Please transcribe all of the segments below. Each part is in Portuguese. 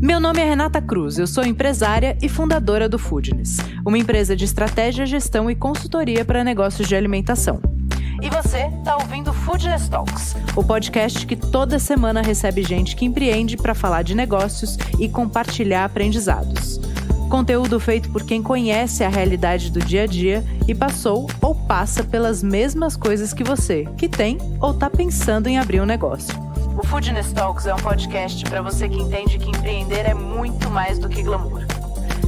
Meu nome é Renata Cruz, eu sou empresária e fundadora do Foodness, uma empresa de estratégia, gestão e consultoria para negócios de alimentação. E você está ouvindo o Foodness Talks, o podcast que toda semana recebe gente que empreende para falar de negócios e compartilhar aprendizados. Conteúdo feito por quem conhece a realidade do dia a dia e passou ou passa pelas mesmas coisas que você, que tem ou está pensando em abrir um negócio. O Foodness Talks é um podcast para você que entende que empreender é muito mais do que glamour.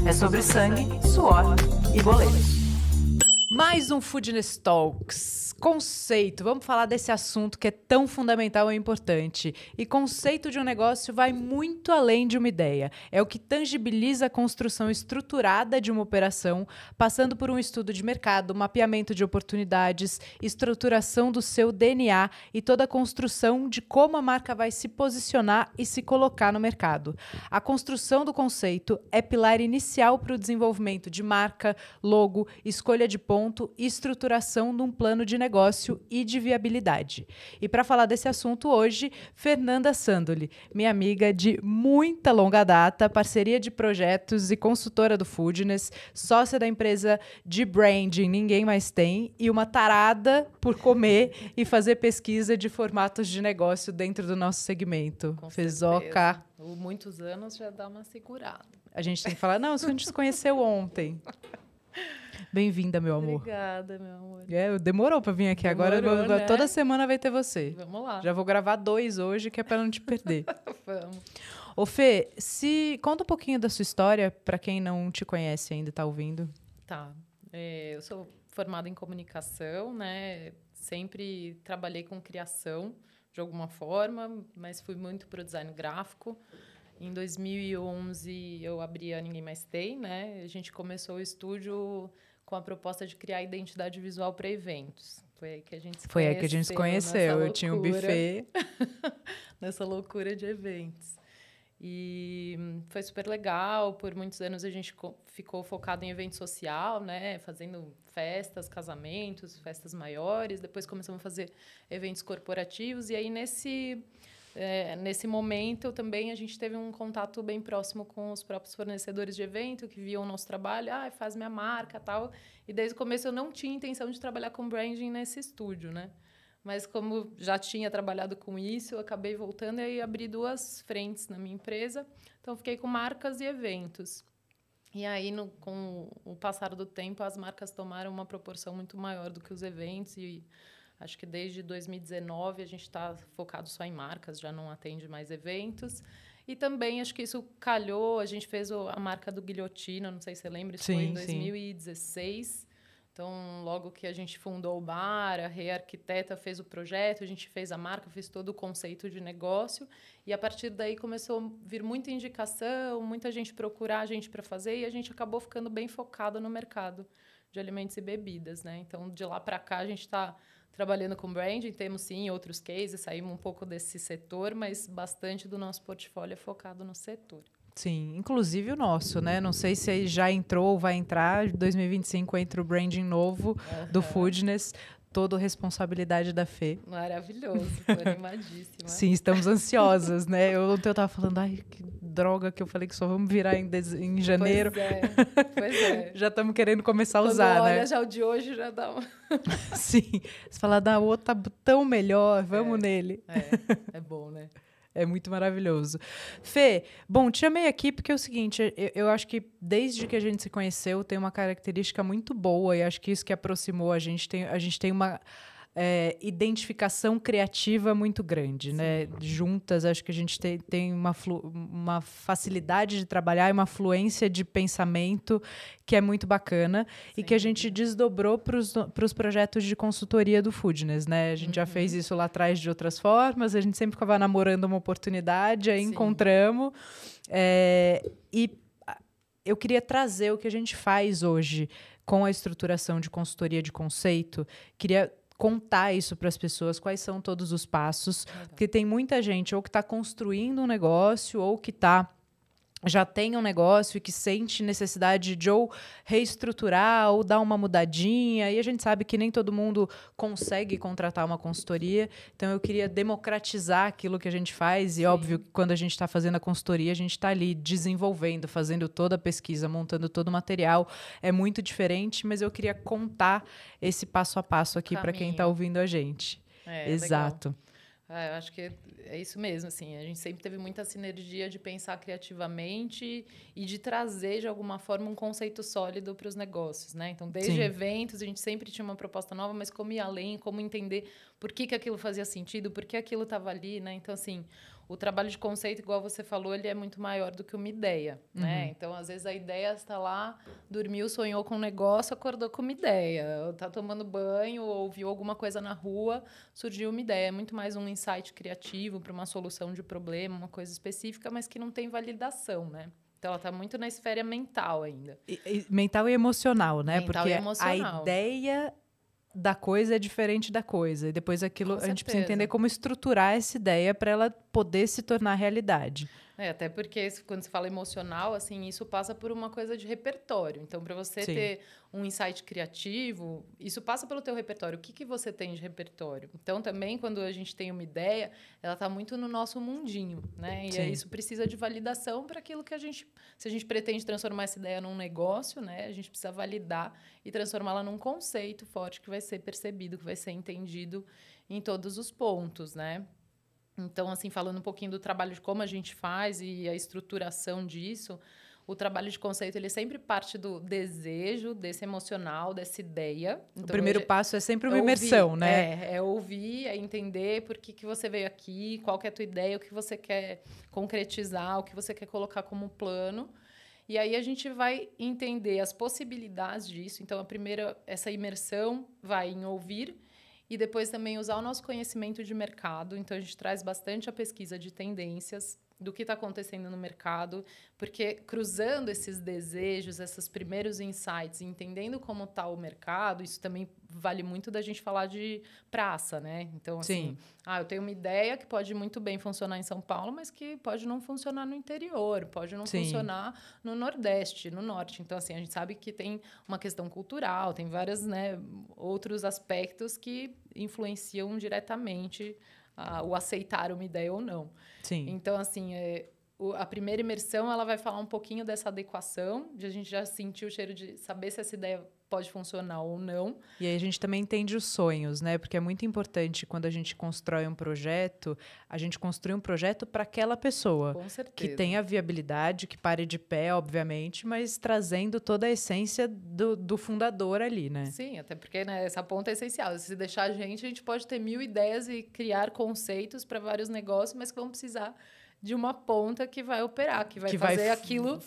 É sobre sangue, suor e boletos. Mais um Foodness Talks. Conceito. Vamos falar desse assunto que é tão fundamental e importante. E conceito de um negócio vai muito além de uma ideia. É o que tangibiliza a construção estruturada de uma operação, passando por um estudo de mercado, mapeamento de oportunidades, estruturação do seu DNA e toda a construção de como a marca vai se posicionar e se colocar no mercado. A construção do conceito é pilar inicial para o desenvolvimento de marca, logo, escolha de ponto e estruturação de um plano de negócio e de viabilidade. E para falar desse assunto hoje, Fernanda Sandoli, minha amiga de muita longa data, parceria de projetos e consultora do Foodness, sócia da empresa de branding Ninguém Mais Tem e uma tarada por comer e fazer pesquisa de formatos de negócio dentro do nosso segmento. Com Fezoca. certeza. Muitos anos já dá uma segurada. A gente tem que falar, não, isso a gente se conheceu ontem. Bem-vinda, meu amor. Obrigada, meu amor. Demorou para vir aqui. Demorou, Agora né? toda semana vai ter você. Vamos lá. Já vou gravar 2 hoje, que é para não te perder. Vamos. Ô, Fê, conta um pouquinho da sua história, para quem não te conhece ainda, tá ouvindo. Tá. Eu sou formada em comunicação, né? Sempre trabalhei com criação, de alguma forma, mas fui muito pro design gráfico. Em 2011, eu abri a Ninguém Mais Tem, né? A gente começou o estúdio com a proposta de criar identidade visual para eventos. Foi aí que a gente se Foi aí que a gente se conheceu. Eu tinha um buffet. Nessa loucura de eventos. E foi super legal. Por muitos anos a gente ficou focado em evento social, né? Fazendo festas, casamentos, festas maiores. Depois começamos a fazer eventos corporativos. E aí, nesse momento, também a gente teve um contato bem próximo com os próprios fornecedores de evento, que viam o nosso trabalho, faz minha marca, tal. E desde o começo eu não tinha intenção de trabalhar com branding nesse estúdio, né? Mas como já tinha trabalhado com isso, eu acabei voltando e aí abri 2 frentes na minha empresa. Então, fiquei com marcas e eventos. E aí, com o passar do tempo, as marcas tomaram uma proporção muito maior do que os eventos e acho que desde 2019 a gente está focado só em marcas, já não atende mais eventos. E também acho que isso calhou, a gente fez a marca do Guilhotina, não sei se você lembra, isso foi em 2016. Então, logo que a gente fundou o bar, a Rei Arquiteta fez o projeto, a gente fez a marca, fez todo o conceito de negócio. E a partir daí começou a vir muita indicação, muita gente procurar a gente para fazer e a gente acabou ficando bem focado no mercado de alimentos e bebidas, né? Então, de lá para cá, a gente está trabalhando com branding, temos sim outros cases, saímos um pouco desse setor, mas bastante do nosso portfólio é focado no setor. Sim, inclusive o nosso, né? Não sei se já entrou ou vai entrar. Em 2025 entra o branding novo do Foodness. Toda a responsabilidade da Fê. Maravilhoso, estou animadíssima. Sim, estamos ansiosas, né? Ontem eu estava falando, que droga que eu falei que só vamos virar em janeiro. Pois é. Já estamos querendo começar a usar, olha, né? já o de hoje já dá uma... Sim, você fala, o outro tá tão melhor, vamos nele. É bom, né? É muito maravilhoso. Fê, bom, te chamei aqui porque é o seguinte, eu acho que desde que a gente se conheceu tem uma característica muito boa e acho que isso que aproximou a gente tem uma identificação criativa muito grande, né? Juntas, acho que a gente tem uma facilidade de trabalhar e uma fluência de pensamento que é muito bacana. Sim. E que a gente desdobrou para os projetos de consultoria do Foodness, né? A gente já fez isso lá atrás de outras formas, a gente sempre ficava namorando uma oportunidade, aí encontramos. E eu queria trazer o que a gente faz hoje com a estruturação de consultoria de conceito. Queria contar isso para as pessoas, quais são todos os passos, porque tem muita gente ou que está construindo um negócio ou que está já tem um negócio e que sente necessidade de ou reestruturar ou dar uma mudadinha. E a gente sabe que nem todo mundo consegue contratar uma consultoria. Então, eu queria democratizar aquilo que a gente faz. E, óbvio, que quando a gente está fazendo a consultoria, a gente está ali desenvolvendo, fazendo toda a pesquisa, montando todo o material. É muito diferente, mas eu queria contar esse passo a passo aqui para quem está ouvindo a gente. Exato. Legal. Eu acho que é isso mesmo, assim, a gente sempre teve muita sinergia de pensar criativamente e de trazer, de alguma forma, um conceito sólido para os negócios, né? Então, desde eventos, a gente sempre tinha uma proposta nova, mas como ir além, como entender por que aquilo fazia sentido, por que aquilo estava ali, né? Então, assim, o trabalho de conceito, igual você falou, ele é muito maior do que uma ideia, né? Então, às vezes, a ideia está lá, dormiu, sonhou com um negócio, acordou com uma ideia. Está tomando banho, ouviu alguma coisa na rua, surgiu uma ideia. É muito mais um insight criativo para uma solução de problema, uma coisa específica, mas que não tem validação, né? Então, ela está muito na esfera mental ainda. Mental e emocional, né? Mental porque e emocional. A ideia da coisa é diferente da coisa. E depois aquilo a gente precisa entender como estruturar essa ideia para ela poder se tornar realidade. Até porque quando se fala emocional, assim, isso passa por uma coisa de repertório. Então, para você ter um insight criativo, isso passa pelo teu repertório. O que você tem de repertório? Então, também, quando a gente tem uma ideia, ela está muito no nosso mundinho, né? E isso precisa de validação para aquilo que a gente... Se a gente pretende transformar essa ideia num negócio, né? A gente precisa validar e transformá-la num conceito forte que vai ser percebido, que vai ser entendido em todos os pontos, né? Então, assim, falando um pouquinho do trabalho de como a gente faz e a estruturação disso, o trabalho de conceito, ele sempre parte do desejo, desse emocional, dessa ideia. Então, o primeiro passo é sempre uma imersão, né? É ouvir, é entender por que você veio aqui, qual que é a tua ideia, o que você quer concretizar, o que você quer colocar como plano. E aí a gente vai entender as possibilidades disso. Então, a primeira, essa imersão vai em ouvir, e depois também usar o nosso conhecimento de mercado. Então, a gente traz bastante a pesquisa de tendências do que está acontecendo no mercado, porque cruzando esses desejos, esses primeiros insights, entendendo como está o mercado, isso também vale muito da gente falar de praça, né? Então, assim, eu tenho uma ideia que pode muito bem funcionar em São Paulo, mas que pode não funcionar no interior, pode não funcionar no Nordeste, no Norte. Então, assim, a gente sabe que tem uma questão cultural, tem vários, né, outros aspectos que influenciam diretamente o aceitar uma ideia ou não. Então, assim, a primeira imersão ela vai falar um pouquinho dessa adequação, de a gente já sentir o cheiro de saber se essa ideia pode funcionar ou não. E aí a gente também entende os sonhos, né? Porque é muito importante quando a gente constrói um projeto, a gente construir um projeto para aquela pessoa. Com certeza. Que tenha viabilidade, que pare de pé, obviamente, mas trazendo toda a essência do fundador ali, né? Sim, até porque, né, essa ponta é essencial. Se deixar a gente pode ter 1000 ideias e criar conceitos para vários negócios, mas que vão precisar de uma ponta que vai operar, que vai fazer aquilo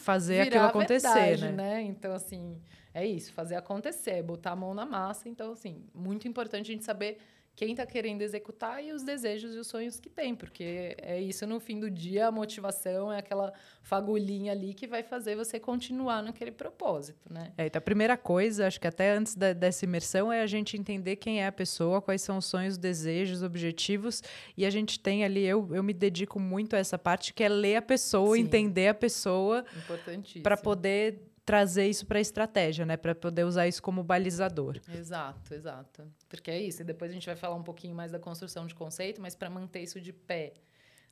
acontecer, verdade, né? Então, assim, é isso, fazer acontecer, botar a mão na massa. Então, assim, muito importante a gente saber quem está querendo executar e os desejos e os sonhos que tem, porque é isso, no fim do dia, a motivação é aquela fagulhinha ali que vai fazer você continuar naquele propósito, né? Então, a primeira coisa, acho que até antes dessa imersão, é a gente entender quem é a pessoa, quais são os sonhos, desejos, objetivos, e a gente tem ali, eu me dedico muito a essa parte, que é ler a pessoa, entender a pessoa, para poder trazer isso para a estratégia, né? Para poder usar isso como balizador. Exato. Porque é isso. E depois a gente vai falar um pouquinho mais da construção de conceito, mas para manter isso de pé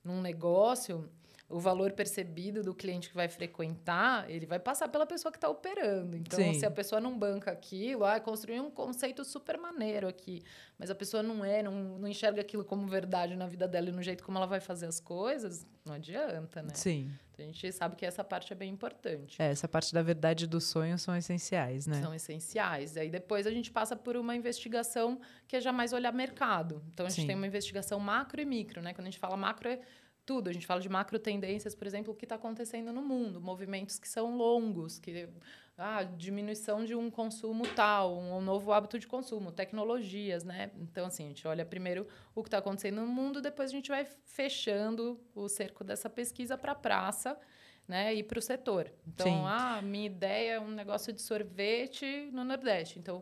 num negócio, o valor percebido do cliente que vai frequentar, ele vai passar pela pessoa que está operando. Então, se a pessoa não banca aquilo, construir um conceito super maneiro aqui, mas a pessoa não enxerga aquilo como verdade na vida dela e no jeito como ela vai fazer as coisas, não adianta, né? Sim. Então, a gente sabe que essa parte é bem importante. Essa parte da verdade dos sonhos são essenciais, né? São essenciais. Aí depois a gente passa por uma investigação que é já mais olhar mercado. Então, a gente tem uma investigação macro e micro, né? Quando a gente fala macro, é tudo. A gente fala de macro tendências, por exemplo, o que está acontecendo no mundo, movimentos que são longos, diminuição de um consumo tal, um novo hábito de consumo, tecnologias, né? Então, assim, a gente olha primeiro o que está acontecendo no mundo, depois a gente vai fechando o cerco dessa pesquisa para a praça, né, e para o setor. Então, minha ideia é um negócio de sorvete no Nordeste. Então,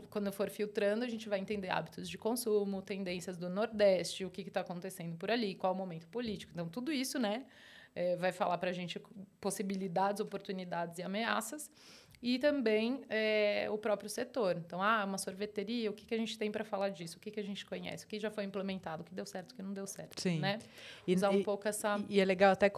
quando for filtrando, a gente vai entender hábitos de consumo, tendências do Nordeste, o que está acontecendo por ali, qual o momento político. Então, tudo isso, né, vai falar para a gente possibilidades, oportunidades e ameaças. E também o próprio setor. Então, uma sorveteria, o que a gente tem para falar disso? O que a gente conhece? O que já foi implementado? O que deu certo, o que não deu certo? Sim. Né? Usar um pouco essa... E é legal até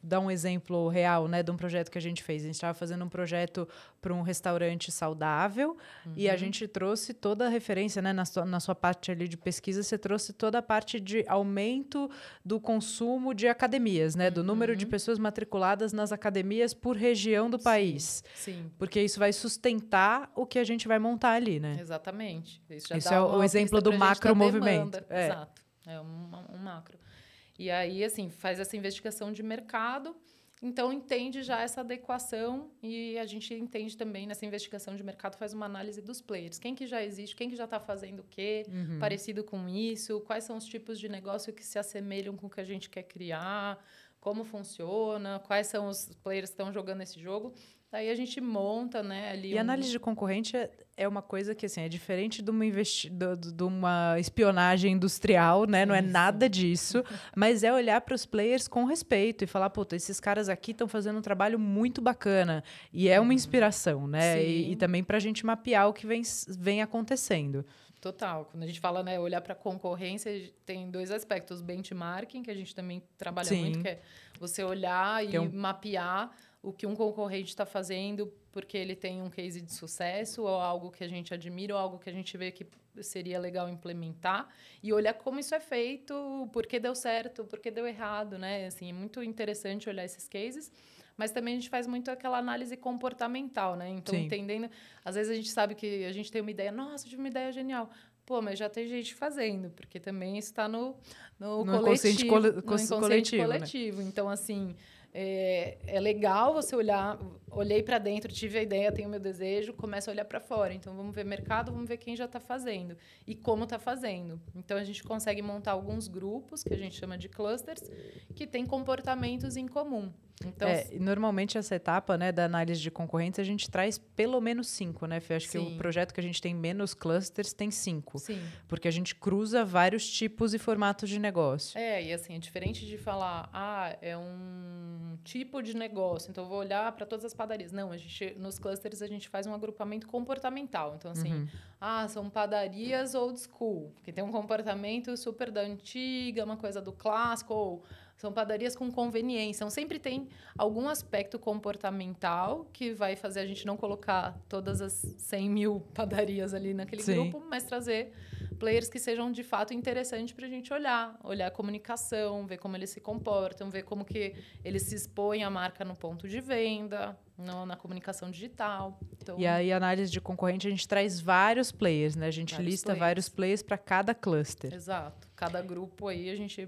dar um exemplo real, né, de um projeto que a gente fez. A gente estava fazendo um projeto para um restaurante saudável e a gente trouxe toda a referência, né, na sua parte ali de pesquisa, você trouxe toda a parte de aumento do consumo de academias, né, do número de pessoas matriculadas nas academias por região do país. Sim. Porque isso vai sustentar o que a gente vai montar ali, né? Exatamente. Isso é o exemplo do macro-movimento. Exato. É um macro. E aí, assim, faz essa investigação de mercado, então entende já essa adequação e a gente entende também nessa investigação de mercado, faz uma análise dos players. Quem que já existe, quem que já está fazendo o quê, parecido com isso, quais são os tipos de negócio que se assemelham com o que a gente quer criar, como funciona, quais são os players que estão jogando esse jogo. Daí a gente monta, né, ali... E análise de concorrente é uma coisa que, assim, é diferente de uma espionagem industrial, né? Não é nada disso, mas é olhar para os players com respeito e falar, puta, esses caras aqui estão fazendo um trabalho muito bacana. E é uma inspiração, né? E também para a gente mapear o que vem acontecendo. Total. Quando a gente fala, né, olhar para a concorrência, tem dois aspectos. Benchmarking, que a gente também trabalha muito, que é você olhar e mapear o que um concorrente está fazendo porque ele tem um case de sucesso ou algo que a gente admira ou algo que a gente vê que seria legal implementar e olhar como isso é feito, por que deu certo, por que deu errado, né? Assim, é muito interessante olhar esses cases, mas também a gente faz muito aquela análise comportamental, né? Então, entendendo... Às vezes a gente sabe que a gente tem uma ideia, nossa, eu tive uma ideia genial. Pô, mas já tem gente fazendo, porque também isso está no coletivo, no inconsciente coletivo. Né? Então, assim... É legal você olhei para dentro, tive a ideia, tenho o meu desejo, começo a olhar para fora. Então, vamos ver mercado, vamos ver quem já está fazendo e como está fazendo. Então, a gente consegue montar alguns grupos, que a gente chama de clusters, que têm comportamentos em comum. Então, normalmente, essa etapa, né, da análise de concorrentes, a gente traz pelo menos 5, né, Fê? Acho que o projeto que a gente tem menos clusters tem 5. Sim. Porque a gente cruza vários tipos e formatos de negócio. E assim, é diferente de falar, é um tipo de negócio, então eu vou olhar para todas as padarias. Não, nos clusters a gente faz um agrupamento comportamental. Então, assim, são padarias old school, que tem um comportamento super da antiga, uma coisa do clássico, ou são padarias com conveniência. Então, sempre tem algum aspecto comportamental que vai fazer a gente não colocar todas as 100 mil padarias ali naquele grupo, mas trazer players que sejam, de fato, interessantes para a gente olhar a comunicação, ver como eles se comportam, ver como que eles se expõem à marca no ponto de venda, na comunicação digital. Então, e aí, a análise de concorrente, a gente traz vários players, né? A gente lista vários players para cada cluster. Exato. Cada grupo aí, a gente...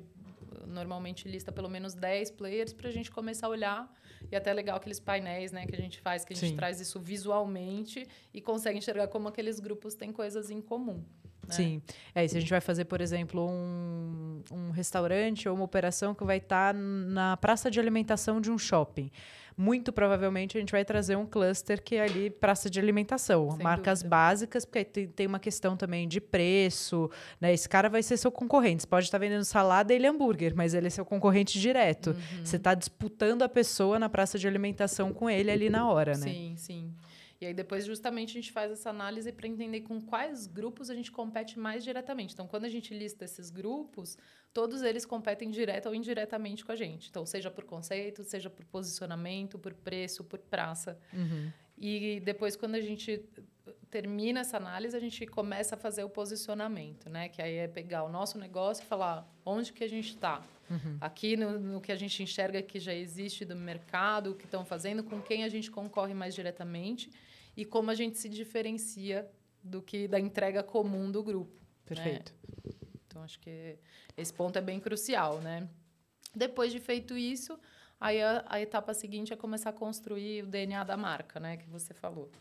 normalmente lista pelo menos 10 players para a gente começar a olhar. E até legal aqueles painéis, né, que a gente faz, que a gente traz isso visualmente e consegue enxergar como aqueles grupos têm coisas em comum. Né? Sim. E se a gente vai fazer, por exemplo, um restaurante ou uma operação que vai estar na praça de alimentação de um shopping, muito provavelmente a gente vai trazer um cluster que é ali praça de alimentação, sem marcas dúvida. básicas, porque tem uma questão também de preço, né? Esse cara vai ser seu concorrente. Você pode estar vendendo salada e hambúrguer, mas ele é seu concorrente direto. Você está disputando a pessoa na praça de alimentação com ele ali na hora, né? Sim, sim. E aí depois justamente a gente faz essa análise para entender com quais grupos a gente compete mais diretamente. Então, quando a gente lista esses grupos, todos eles competem direta ou indiretamente com a gente. Então, seja por conceito, seja por posicionamento, por preço, por praça. E depois, quando a gente termina essa análise, a gente começa a fazer o posicionamento, né? Que aí é pegar o nosso negócio e falar onde que a gente está. Aqui no que a gente enxerga que já existe do mercado, o que estão fazendo, com quem a gente concorre mais diretamente e como a gente se diferencia da entrega comum do grupo. Perfeito. Né? Então, acho que esse ponto é bem crucial, né? Depois de feito isso, aí a etapa seguinte é começar a construir o DNA da marca, né? Que você falou.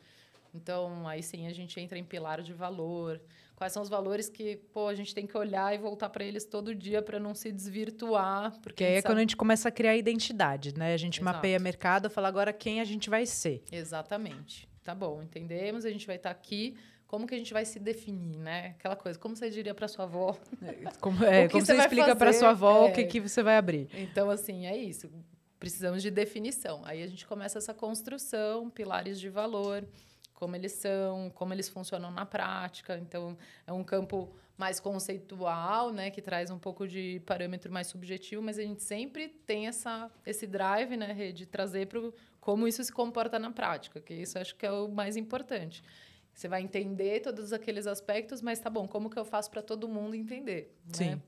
Então, aí sim, a gente entra em pilar de valor. Quais são os valores que a gente tem que olhar e voltar para eles todo dia para não se desvirtuar. Porque aí é quando a gente começa a criar identidade, né? A gente mapeia mercado, fala agora quem a gente vai ser. Exatamente. Tá bom, entendemos. A gente vai estar aqui como que a gente vai se definir, né? Aquela coisa, como você diria para sua avó? Como você explica para sua avó o que você vai abrir? Então, assim, é isso. Precisamos de definição. Aí a gente começa essa construção, pilares de valor, como eles são, como eles funcionam na prática. Então, é um campo mais conceitual, né, que traz um pouco de parâmetro mais subjetivo, mas a gente sempre tem esse drive, né, Rê, de trazer para como isso se comporta na prática, que isso acho que é o mais importante. Você vai entender todos aqueles aspectos, mas tá bom, como que eu faço para todo mundo entender? Sim. Né?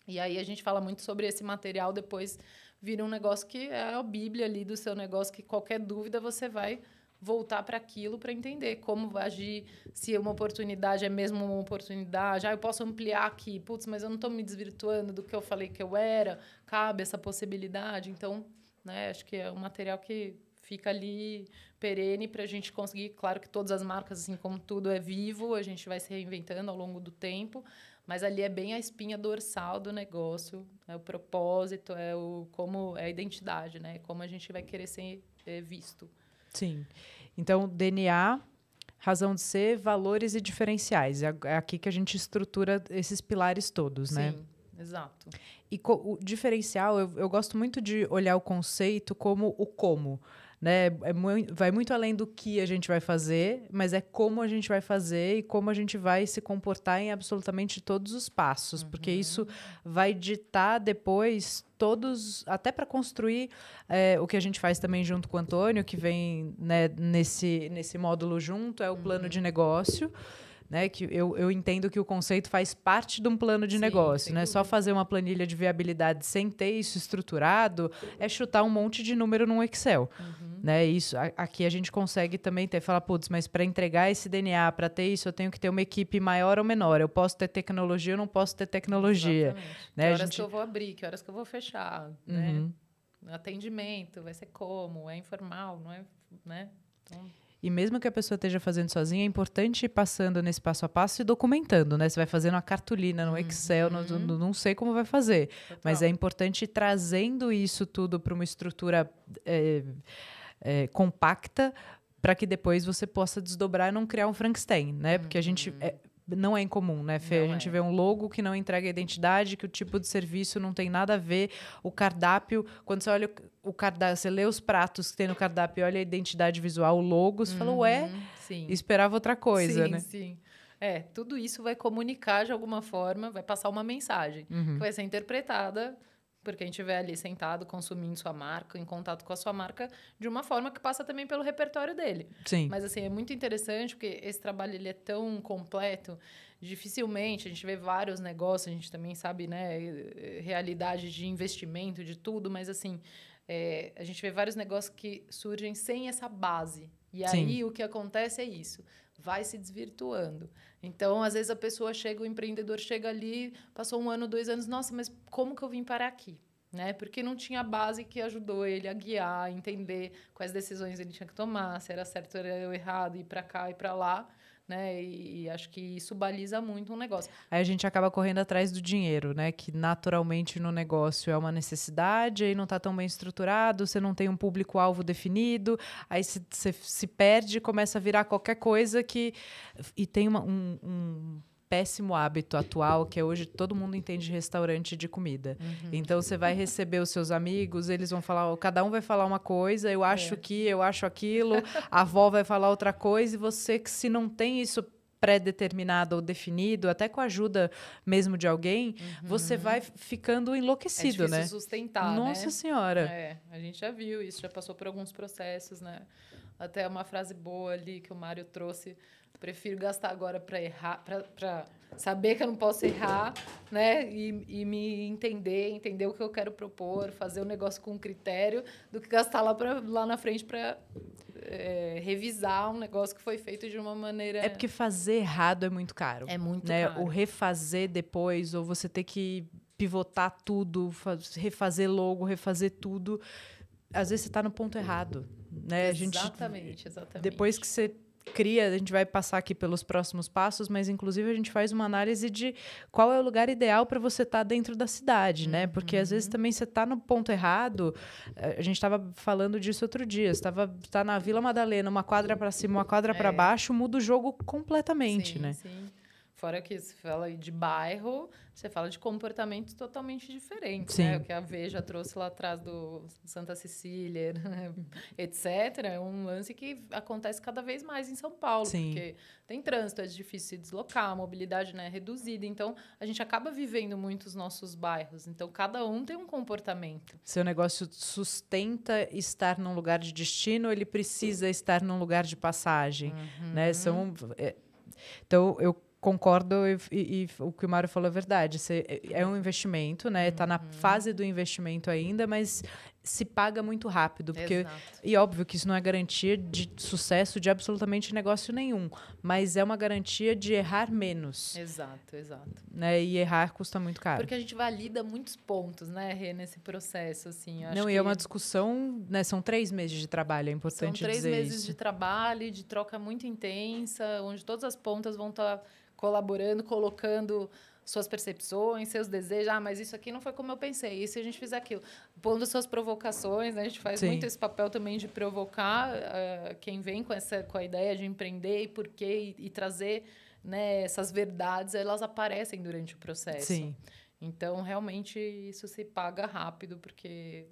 E aí a gente fala muito sobre esse material, depois vira um negócio que é a bíblia ali do seu negócio, que qualquer dúvida você vai voltar para aquilo para entender como agir, se uma oportunidade é mesmo uma oportunidade. Eu posso ampliar aqui, putz, mas eu não estou me desvirtuando do que eu falei que eu era, cabe essa possibilidade. Então, né, acho que é um material que fica ali perene para a gente conseguir. Claro que todas as marcas, assim como tudo é vivo, a gente vai se reinventando ao longo do tempo, mas ali é bem a espinha dorsal do negócio, é o propósito, como é a identidade, né? Como a gente vai querer ser visto. Sim. Então, DNA, razão de ser, valores e diferenciais. É aqui que a gente estrutura esses pilares todos, né? Sim, exato. E o diferencial, eu gosto muito de olhar o conceito como o como. Né? Vai muito além do que a gente vai fazer, mas é como a gente vai fazer e como a gente vai se comportar em absolutamente todos os passos, porque isso vai ditar depois todos, até para construir o que a gente faz também junto com o Antônio, que vem, né, nesse módulo junto, é o plano de negócio. Né, que eu entendo que o conceito faz parte de um plano de negócio, né? Só fazer uma planilha de viabilidade sem ter isso estruturado é chutar um monte de número num Excel. Né? Isso, aqui a gente consegue também falar, putz, mas para entregar esse DNA, para ter isso, eu tenho que ter uma equipe maior ou menor. Eu posso ter tecnologia, eu não posso ter tecnologia. Né? Que horas que eu vou abrir, que horas que eu vou fechar, né? Atendimento, vai ser como? É informal, não é? Né? Então... E mesmo que a pessoa esteja fazendo sozinha, é importante ir passando nesse passo a passo e documentando, né? Você vai fazendo uma cartolina no Excel, não sei como vai fazer. Total. Mas é importante ir trazendo isso tudo para uma estrutura compacta, para que depois você possa desdobrar e não criar um Frankenstein, né? Porque a gente... não é incomum, né, Fê? A gente vê um logo que não entrega a identidade, que o tipo de serviço não tem nada a ver, o cardápio, quando você olha o cardápio, você lê os pratos que tem no cardápio e olha a identidade visual, o logo, você fala, ué, esperava outra coisa, né? Sim. Tudo isso vai comunicar de alguma forma, vai passar uma mensagem que vai ser interpretada por quem estiver ali sentado, consumindo sua marca, em contato com a sua marca, de uma forma que passa também pelo repertório dele. Sim. Mas, assim, é muito interessante, porque esse trabalho ele é tão completo, dificilmente, a gente vê vários negócios, a gente também sabe, né, realidade de investimento, de tudo, mas, assim, a gente vê vários negócios que surgem sem essa base. E aí, o que acontece é isso. Vai se desvirtuando. Então, às vezes, a pessoa chega, o empreendedor chega ali, passou 1 ano, 2 anos, nossa, mas como que eu vim parar aqui? Né? Porque não tinha a base que ajudou ele a guiar, a entender quais decisões ele tinha que tomar, se era certo ou era errado, ir para cá e para lá. Né? E acho que isso baliza muito um negócio. Aí a gente acaba correndo atrás do dinheiro, né? Que naturalmente no negócio é uma necessidade, aí não está tão bem estruturado, você não tem um público-alvo definido, aí você se perde e começa a virar qualquer coisa que... E tem um péssimo hábito atual, que é hoje todo mundo entende restaurante de comida. Então, você vai receber os seus amigos, eles vão falar, cada um vai falar uma coisa, eu acho que, eu acho aquilo, a avó vai falar outra coisa, e você, que se não tem isso pré-determinado ou definido, até com a ajuda mesmo de alguém, você vai ficando enlouquecido, né? É difícil sustentar, Nossa né? Senhora! A gente já viu isso, já passou por alguns processos, né? Até uma frase boa ali que o Mário trouxe, prefiro gastar agora para errar, para saber que eu não posso errar, né? E me entender o que eu quero propor, fazer o negócio com critério, do que gastar lá na frente para revisar um negócio que foi feito de uma maneira... É porque fazer errado é muito caro. É muito né? caro. O refazer depois, ou você ter que pivotar tudo, refazer logo, refazer tudo, às vezes você está no ponto errado. Né? Exatamente. Depois que você cria, a gente vai passar aqui pelos próximos passos, mas inclusive a gente faz uma análise de qual é o lugar ideal para você estar dentro da cidade, né? Porque às vezes também você está no ponto errado. A gente estava falando disso outro dia. Você tá na Vila Madalena, uma quadra para cima, uma quadra para baixo, muda o jogo completamente, né? Sim. Fora que você fala de bairro, você fala de comportamentos totalmente diferentes, né? O que a Veja trouxe lá atrás do Santa Cecília, etc. É um lance que acontece cada vez mais em São Paulo, porque tem trânsito, é difícil se deslocar, a mobilidade, né, é reduzida. Então, a gente acaba vivendo muito os nossos bairros. Então, cada um tem um comportamento. Seu negócio sustenta estar num lugar de destino, ele precisa estar num lugar de passagem, né? Então, eu concordo e o que o Mário falou é verdade. É um investimento, né? Está na fase do investimento ainda, mas se paga muito rápido. E óbvio que isso não é garantia de sucesso de absolutamente negócio nenhum, mas é uma garantia de errar menos. Exato. Né? E errar custa muito caro. Porque a gente valida muitos pontos, né, Rê, nesse processo. Assim, e é uma discussão, né? São 3 meses de trabalho, é importante dizer isso. São 3 meses de trabalho, de troca muito intensa, onde todas as pontas vão estar colaborando, colocando suas percepções, seus desejos. Mas isso aqui não foi como eu pensei. E se a gente fizer aquilo? Pondo suas provocações, né? A gente faz muito esse papel também de provocar quem vem com a ideia de empreender e por quê, e trazer, né, essas verdades, elas aparecem durante o processo. Sim. Então, realmente, isso se paga rápido, porque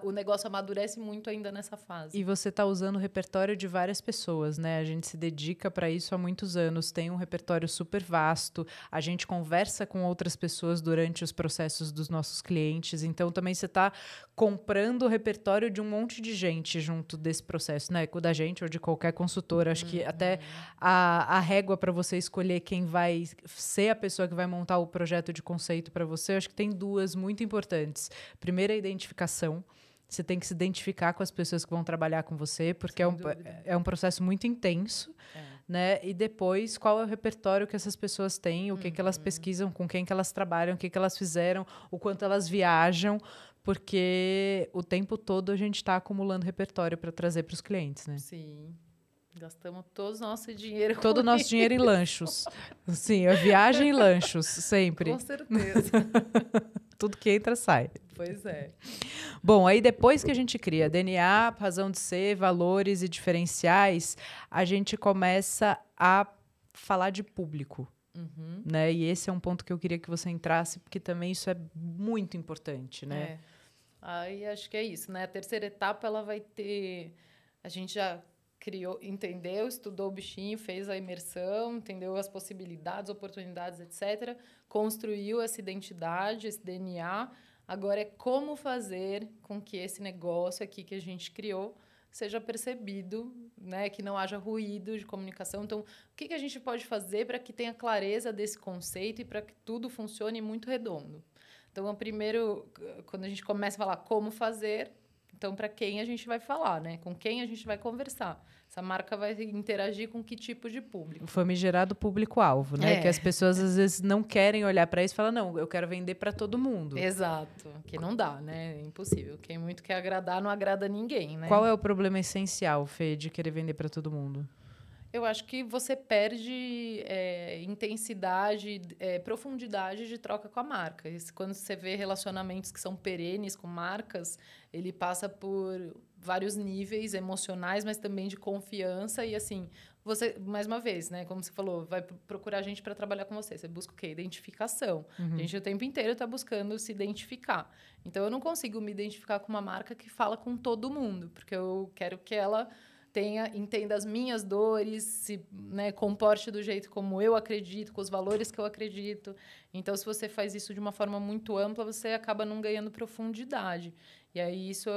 o negócio amadurece muito ainda nessa fase. E você está usando o repertório de várias pessoas, né? A gente se dedica para isso há muitos anos, tem um repertório super vasto, a gente conversa com outras pessoas durante os processos dos nossos clientes, então também você está comprando o repertório de um monte de gente junto desse processo, né? Da gente ou de qualquer consultora. Acho que até a régua para você escolher quem vai ser a pessoa que vai montar o projeto de conceito para você, acho que tem 2 muito importantes. Primeiro, a identificação. Você tem que se identificar com as pessoas que vão trabalhar com você, porque é um processo muito intenso. Né? E depois, qual é o repertório que essas pessoas têm, o que elas pesquisam, com quem que elas trabalham, o que elas fizeram, o quanto elas viajam, porque o tempo todo a gente está acumulando repertório para trazer para os clientes, né? Sim. Gastamos todo o nosso dinheiro. Todo o nosso dinheiro em lanchos. Sim, a viagem e lanchos, sempre. Com certeza. Tudo que entra, sai. Pois é. Bom, aí depois que a gente cria DNA, razão de ser, valores e diferenciais, a gente começa a falar de público. Né? E esse é um ponto que eu queria que você entrasse, porque também isso é muito importante, né? Aí acho que é isso, né? A terceira etapa, ela vai ter... A gente já entendeu, estudou o bichinho, fez a imersão, entendeu as possibilidades, oportunidades, etc. Construiu essa identidade, esse DNA. Agora é como fazer com que esse negócio aqui que a gente criou seja percebido, né? Que não haja ruído de comunicação. Então, o que a gente pode fazer para que tenha clareza desse conceito e para que tudo funcione muito redondo? Então, primeiro, quando a gente começa a falar como fazer... Então, para quem a gente vai falar, né? Com quem a gente vai conversar? Essa marca vai interagir com que tipo de público? O famigerado público-alvo, né? Que as pessoas, às vezes, não querem olhar para isso e falam, não, eu quero vender para todo mundo. Exato. Que não dá, né? É impossível. Quem muito quer agradar, não agrada ninguém, né? Qual é o problema essencial, Fê, de querer vender para todo mundo? Eu acho que você perde intensidade, profundidade de troca com a marca. Quando você vê relacionamentos que são perenes com marcas, ele passa por vários níveis emocionais, mas também de confiança. E, assim, você, mais uma vez, né, como você falou, vai procurar gente para trabalhar com você. Você busca o quê? Identificação. A gente o tempo inteiro está buscando se identificar. Então, eu não consigo me identificar com uma marca que fala com todo mundo, porque eu quero que ela... entenda as minhas dores, se, né, comporte do jeito como eu acredito, com os valores que eu acredito. Então, se você faz isso de uma forma muito ampla, você acaba não ganhando profundidade. E aí isso...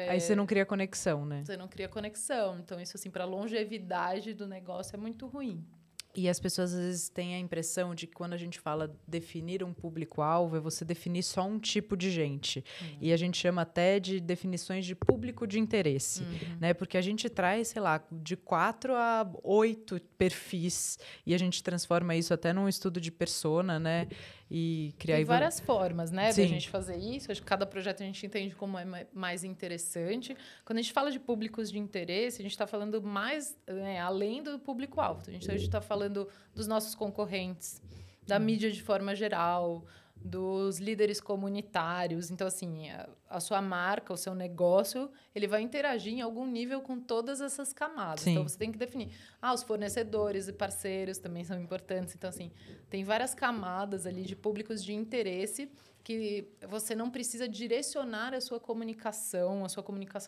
Aí você não cria conexão, né? Você não cria conexão. Então, isso, assim, para a longevidade do negócio é muito ruim. E as pessoas, às vezes, têm a impressão de que quando a gente fala definir um público-alvo, é você definir só um tipo de gente. E a gente chama até de definições de público de interesse. Né? Porque a gente traz, sei lá, de 4 a 8 perfis e a gente transforma isso até num estudo de persona, né? e criar... Tem várias formas, né, Sim. da gente fazer isso. Acho que cada projeto a gente entende como é mais interessante. Quando a gente fala de públicos de interesse, a gente está falando mais, né, além do público-alvo. A gente está falando dos nossos concorrentes, da mídia de forma geral, dos líderes comunitários. Então, assim, a sua marca, o seu negócio, ele vai interagir em algum nível com todas essas camadas. Sim. Então, você tem que definir. Os fornecedores e parceiros também são importantes. Então, assim, tem várias camadas ali de públicos de interesse que você não precisa direcionar a sua comunicação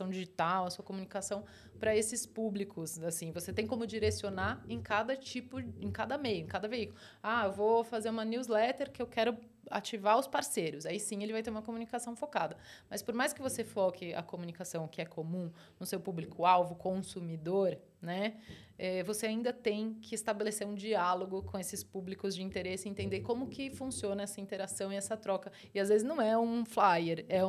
digital, a sua comunicação para esses públicos. Assim, você tem como direcionar em cada meio, em cada veículo. Eu vou fazer uma newsletter que eu quero ativar os parceiros. Aí sim ele vai ter uma comunicação focada. Mas por mais que você foque a comunicação que é comum no seu público-alvo, consumidor, né? Você ainda tem que estabelecer um diálogo com esses públicos de interesse, entender como que funciona essa interação e essa troca. E às vezes não é um flyer, é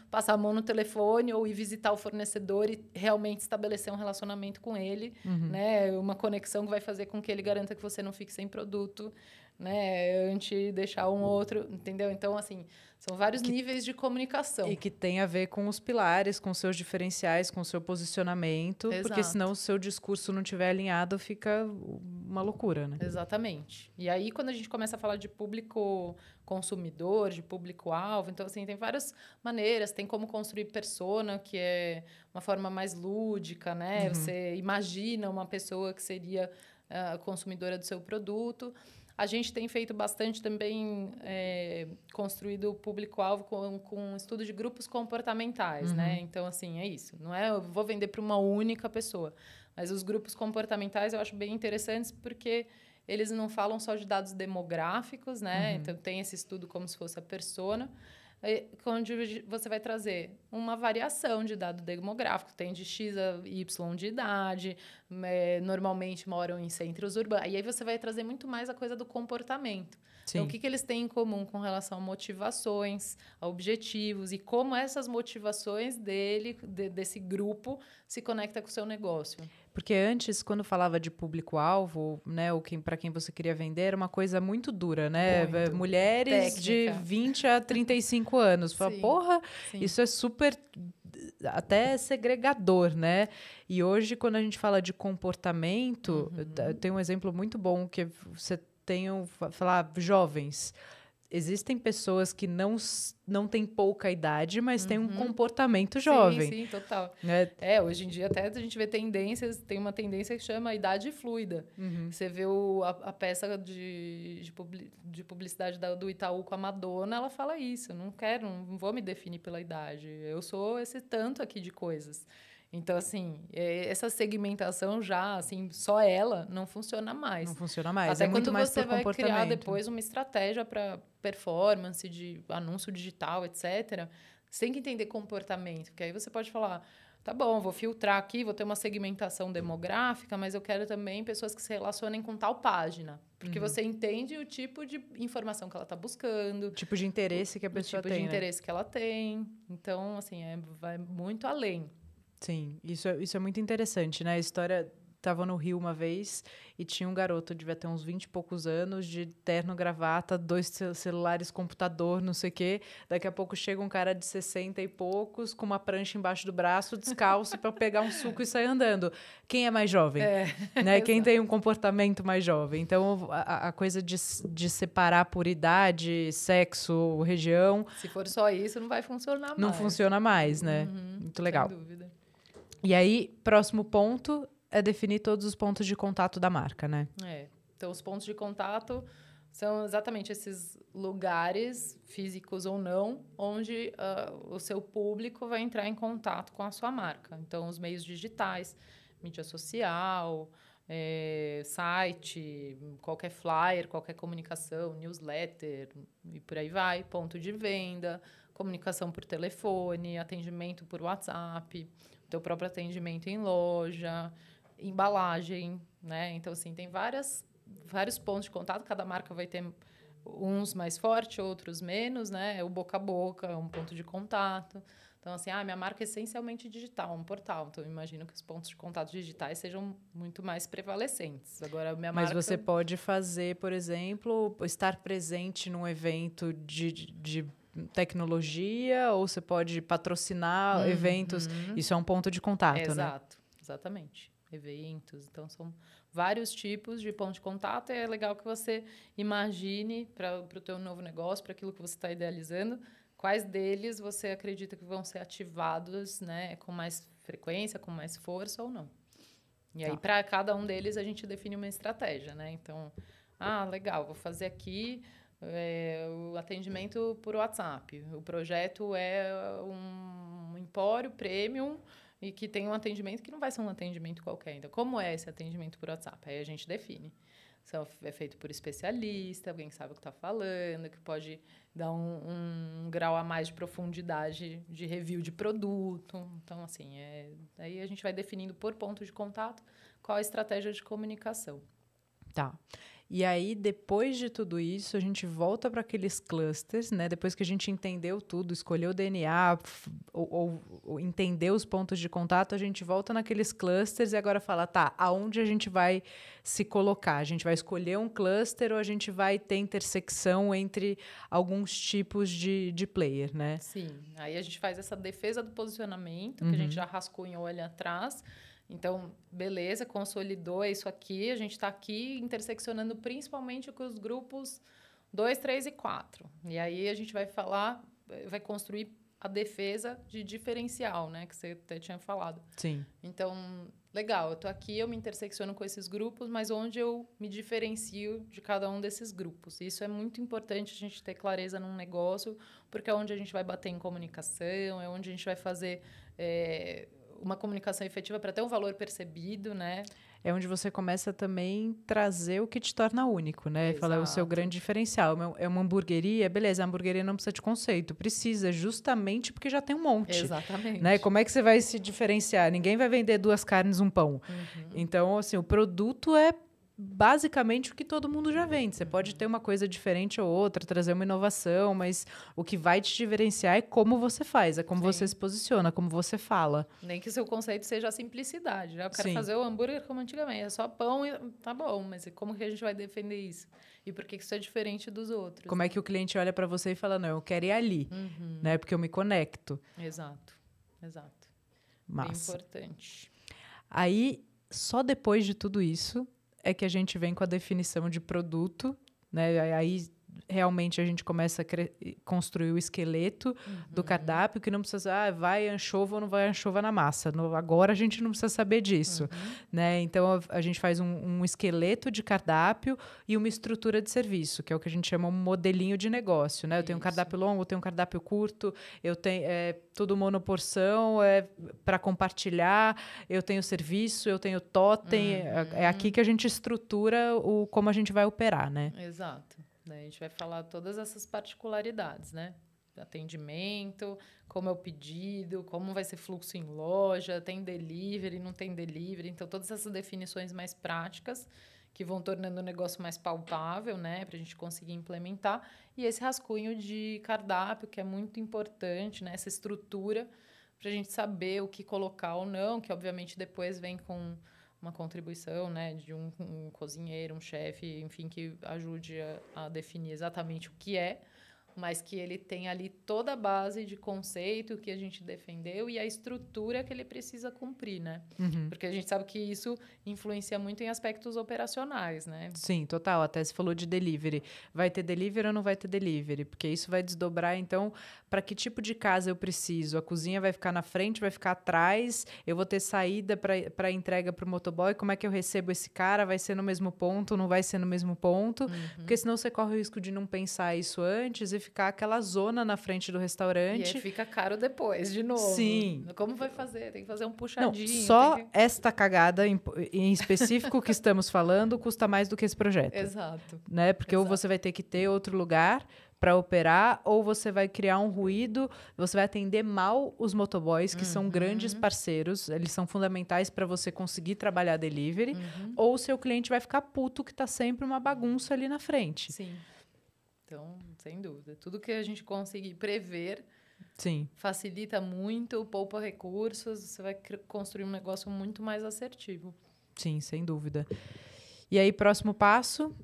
passar a mão no telefone ou ir visitar o fornecedor e realmente estabelecer um relacionamento com ele, né? Uma conexão que vai fazer com que ele garanta que você não fique sem produto, né, antes de deixar um outro, entendeu? Então, assim, são vários níveis de comunicação. E que tem a ver com os pilares, com seus diferenciais, com o seu posicionamento, Exato. Porque senão o seu discurso não estiver alinhado, fica uma loucura, né? Exatamente. E aí, quando a gente começa a falar de público consumidor, de público-alvo, então, assim, tem várias maneiras, tem como construir persona, que é uma forma mais lúdica, né? Você imagina uma pessoa que seria consumidora do seu produto. A gente tem feito bastante também, construído o público-alvo com estudo de grupos comportamentais, né? Então, assim, é isso. Não é eu vou vender para uma única pessoa. Mas os grupos comportamentais eu acho bem interessantes porque eles não falam só de dados demográficos, né? Então, tem esse estudo como se fosse a persona, onde você vai trazer uma variação de dado demográfico. Tem de X a Y de idade, normalmente moram em centros urbanos. E aí você vai trazer muito mais a coisa do comportamento. Sim. Então, o que eles têm em comum com relação a motivações, a objetivos e como essas motivações desse grupo se conecta com o seu negócio. Porque antes, quando falava de público-alvo, né, ou para quem você queria vender, era uma coisa muito dura, né? Muito. Mulheres Técnica. de 20 a 35 anos. Fala, Sim. porra, Sim. isso é super até segregador, né? E hoje, quando a gente fala de comportamento, tem um exemplo muito bom que você tem, falar, jovens. Existem pessoas que não têm pouca idade, mas têm um comportamento jovem. Sim, total. Hoje em dia até a gente vê tendências, tem uma tendência que chama idade fluida. Você vê a peça de publicidade do Itaú com a Madonna, ela fala isso, não vou me definir pela idade, eu sou esse tanto aqui de coisas. Então, assim, essa segmentação já, assim, só ela não funciona mais. Não funciona mais. Até é muito quando mais você por vai comportamento. criar depois uma estratégia para performance, de anúncio digital, etc., você tem que entender comportamento. Porque aí você pode falar, tá bom, vou filtrar aqui, vou ter uma segmentação demográfica, mas eu quero também pessoas que se relacionem com tal página. Porque você entende o tipo de informação que ela está buscando. O tipo de interesse que a pessoa tem. O tipo de interesse que ela tem. Então, assim, vai muito além. Sim, isso é muito interessante, né? A história... Estava no Rio uma vez e tinha um garoto, devia ter uns 20 e poucos anos, de terno, gravata, 2 celulares, computador, não sei o quê. Daqui a pouco chega um cara de 60 e poucos, com uma prancha embaixo do braço, descalço, para pegar um suco e sair andando. Quem é mais jovem? Né? Quem tem um comportamento mais jovem? Então, a coisa de separar por idade, sexo, região... Se for só isso, não vai funcionar mais. Não funciona mais, né? Muito legal. Sem dúvida. E aí, próximo ponto... é definir todos os pontos de contato da marca, né? Então, os pontos de contato são exatamente esses lugares, físicos ou não, onde o seu público vai entrar em contato com a sua marca. Então, os meios digitais, mídia social, site, qualquer flyer, qualquer comunicação, newsletter e por aí vai, ponto de venda, comunicação por telefone, atendimento por WhatsApp, o teu próprio atendimento em loja, embalagem, né? Então, assim, tem vários pontos de contato. Cada marca vai ter uns mais fortes, outros menos, né? O boca a boca é um ponto de contato. Então, assim, minha marca é essencialmente digital, um portal. Então, eu imagino que os pontos de contato digitais sejam muito mais prevalecentes. Agora, minha Mas marca... você pode fazer, por exemplo, estar presente num evento de tecnologia, ou você pode patrocinar eventos. Isso é um ponto de contato, né? Exato, exatamente. Eventos. Então, são vários tipos de ponto de contato. E é legal que você imagine para o teu novo negócio, para aquilo que você está idealizando, quais deles você acredita que vão ser ativados, né, com mais frequência, com mais força ou não. E aí, para cada um deles, a gente define uma estratégia, né? Então, legal, vou fazer aqui o atendimento por WhatsApp. O projeto é um empório premium e que tem um atendimento que não vai ser um atendimento qualquer. Então, como é esse atendimento por WhatsApp? Aí a gente define. É feito por especialista, alguém que sabe o que está falando, que pode dar um grau a mais de profundidade de review de produto. Então, assim, aí a gente vai definindo por ponto de contato qual a estratégia de comunicação. Tá. E aí, depois de tudo isso, a gente volta para aqueles clusters, né? Depois que a gente entendeu tudo, escolheu o DNA, ou entendeu os pontos de contato, a gente volta naqueles clusters e agora fala, aonde a gente vai se colocar? A gente vai escolher um cluster ou a gente vai ter intersecção entre alguns tipos de player, né? Sim. Aí a gente faz essa defesa do posicionamento, que a gente já rascunhou ali atrás. Então, beleza, consolidou isso aqui. A gente está aqui interseccionando principalmente com os grupos 2, 3 e 4. E aí a gente vai vai construir a defesa de diferencial, né? Que você até tinha falado. Sim. Então, legal, eu estou aqui, eu me intersecciono com esses grupos, mas onde eu me diferencio de cada um desses grupos? Isso é muito importante a gente ter clareza num negócio, porque é onde a gente vai bater em comunicação, é onde a gente vai fazer... uma comunicação efetiva para ter um valor percebido, né? É onde você começa também a trazer o que te torna único, né? Exato. Falar é o seu grande diferencial. É uma hamburgueria, beleza, a hamburgueria não precisa de conceito. Precisa justamente porque já tem um monte. Exatamente. Né? Como é que você vai se diferenciar? Ninguém vai vender 2 carnes, um pão. Então, assim, o produto é basicamente o que todo mundo já vende. Você pode ter uma coisa diferente ou outra, trazer uma inovação, mas o que vai te diferenciar é como você faz, é como você se posiciona, como você fala. Nem que o seu conceito seja a simplicidade, né? Eu quero fazer o hambúrguer como antigamente, é só pão e tá bom, mas como que a gente vai defender isso? E por que isso é diferente dos outros? Como é que o cliente olha para você e fala, não, eu quero ir ali, né? Porque eu me conecto. Exato. Massa. Bem importante. Aí, só depois de tudo isso, é que a gente vem com a definição de produto, né? Aí realmente a gente começa a construir o esqueleto do cardápio, que não precisa vai anchova ou não vai anchova na massa. Agora a gente não precisa saber disso. Né? Então, a gente faz um esqueleto de cardápio e uma estrutura de serviço, que é o que a gente chama um modelinho de negócio. Né? Eu tenho um cardápio longo, eu tenho um cardápio curto, eu tenho tudo monoporção, para compartilhar, eu tenho serviço, eu tenho totem. É aqui que a gente estrutura como a gente vai operar, né? Exato. A gente vai falar todas essas particularidades, né? Atendimento, como é o pedido, como vai ser fluxo em loja, tem delivery, não tem delivery. Então, todas essas definições mais práticas que vão tornando o negócio mais palpável, né? Para a gente conseguir implementar. E esse rascunho de cardápio, que é muito importante, né? Essa estrutura para a gente saber o que colocar ou não, que obviamente depois vem com uma contribuição, né, de um cozinheiro, um chefe, enfim, que ajude a definir exatamente o que é, mas que ele tem ali toda a base de conceito que a gente defendeu e a estrutura que ele precisa cumprir, né? Porque a gente sabe que isso influencia muito em aspectos operacionais, né? Sim, total. Até você falou de delivery. Vai ter delivery ou não vai ter delivery? Porque isso vai desdobrar, então, para que tipo de casa eu preciso? A cozinha vai ficar na frente, vai ficar atrás? Eu vou ter saída para entrega para o motoboy? Como é que eu recebo esse cara? Vai ser no mesmo ponto? Não vai ser no mesmo ponto? Porque senão você corre o risco de não pensar isso antes e ficar aquela zona na frente do restaurante. E aí fica caro depois, de novo. Sim. Como vai fazer? Tem que fazer um puxadinho. Não, só esta cagada em específico que estamos falando custa mais do que esse projeto. Exato. Né? Porque ou você vai ter que ter outro lugar para operar, ou você vai criar um ruído, você vai atender mal os motoboys, que são grandes parceiros, eles são fundamentais para você conseguir trabalhar delivery, ou o seu cliente vai ficar puto que está sempre uma bagunça ali na frente. Sim. Então, sem dúvida. Tudo que a gente conseguir prever Sim. Facilita muito, poupa recursos, você vai construir um negócio muito mais assertivo. Sim, sem dúvida. E aí, próximo passo,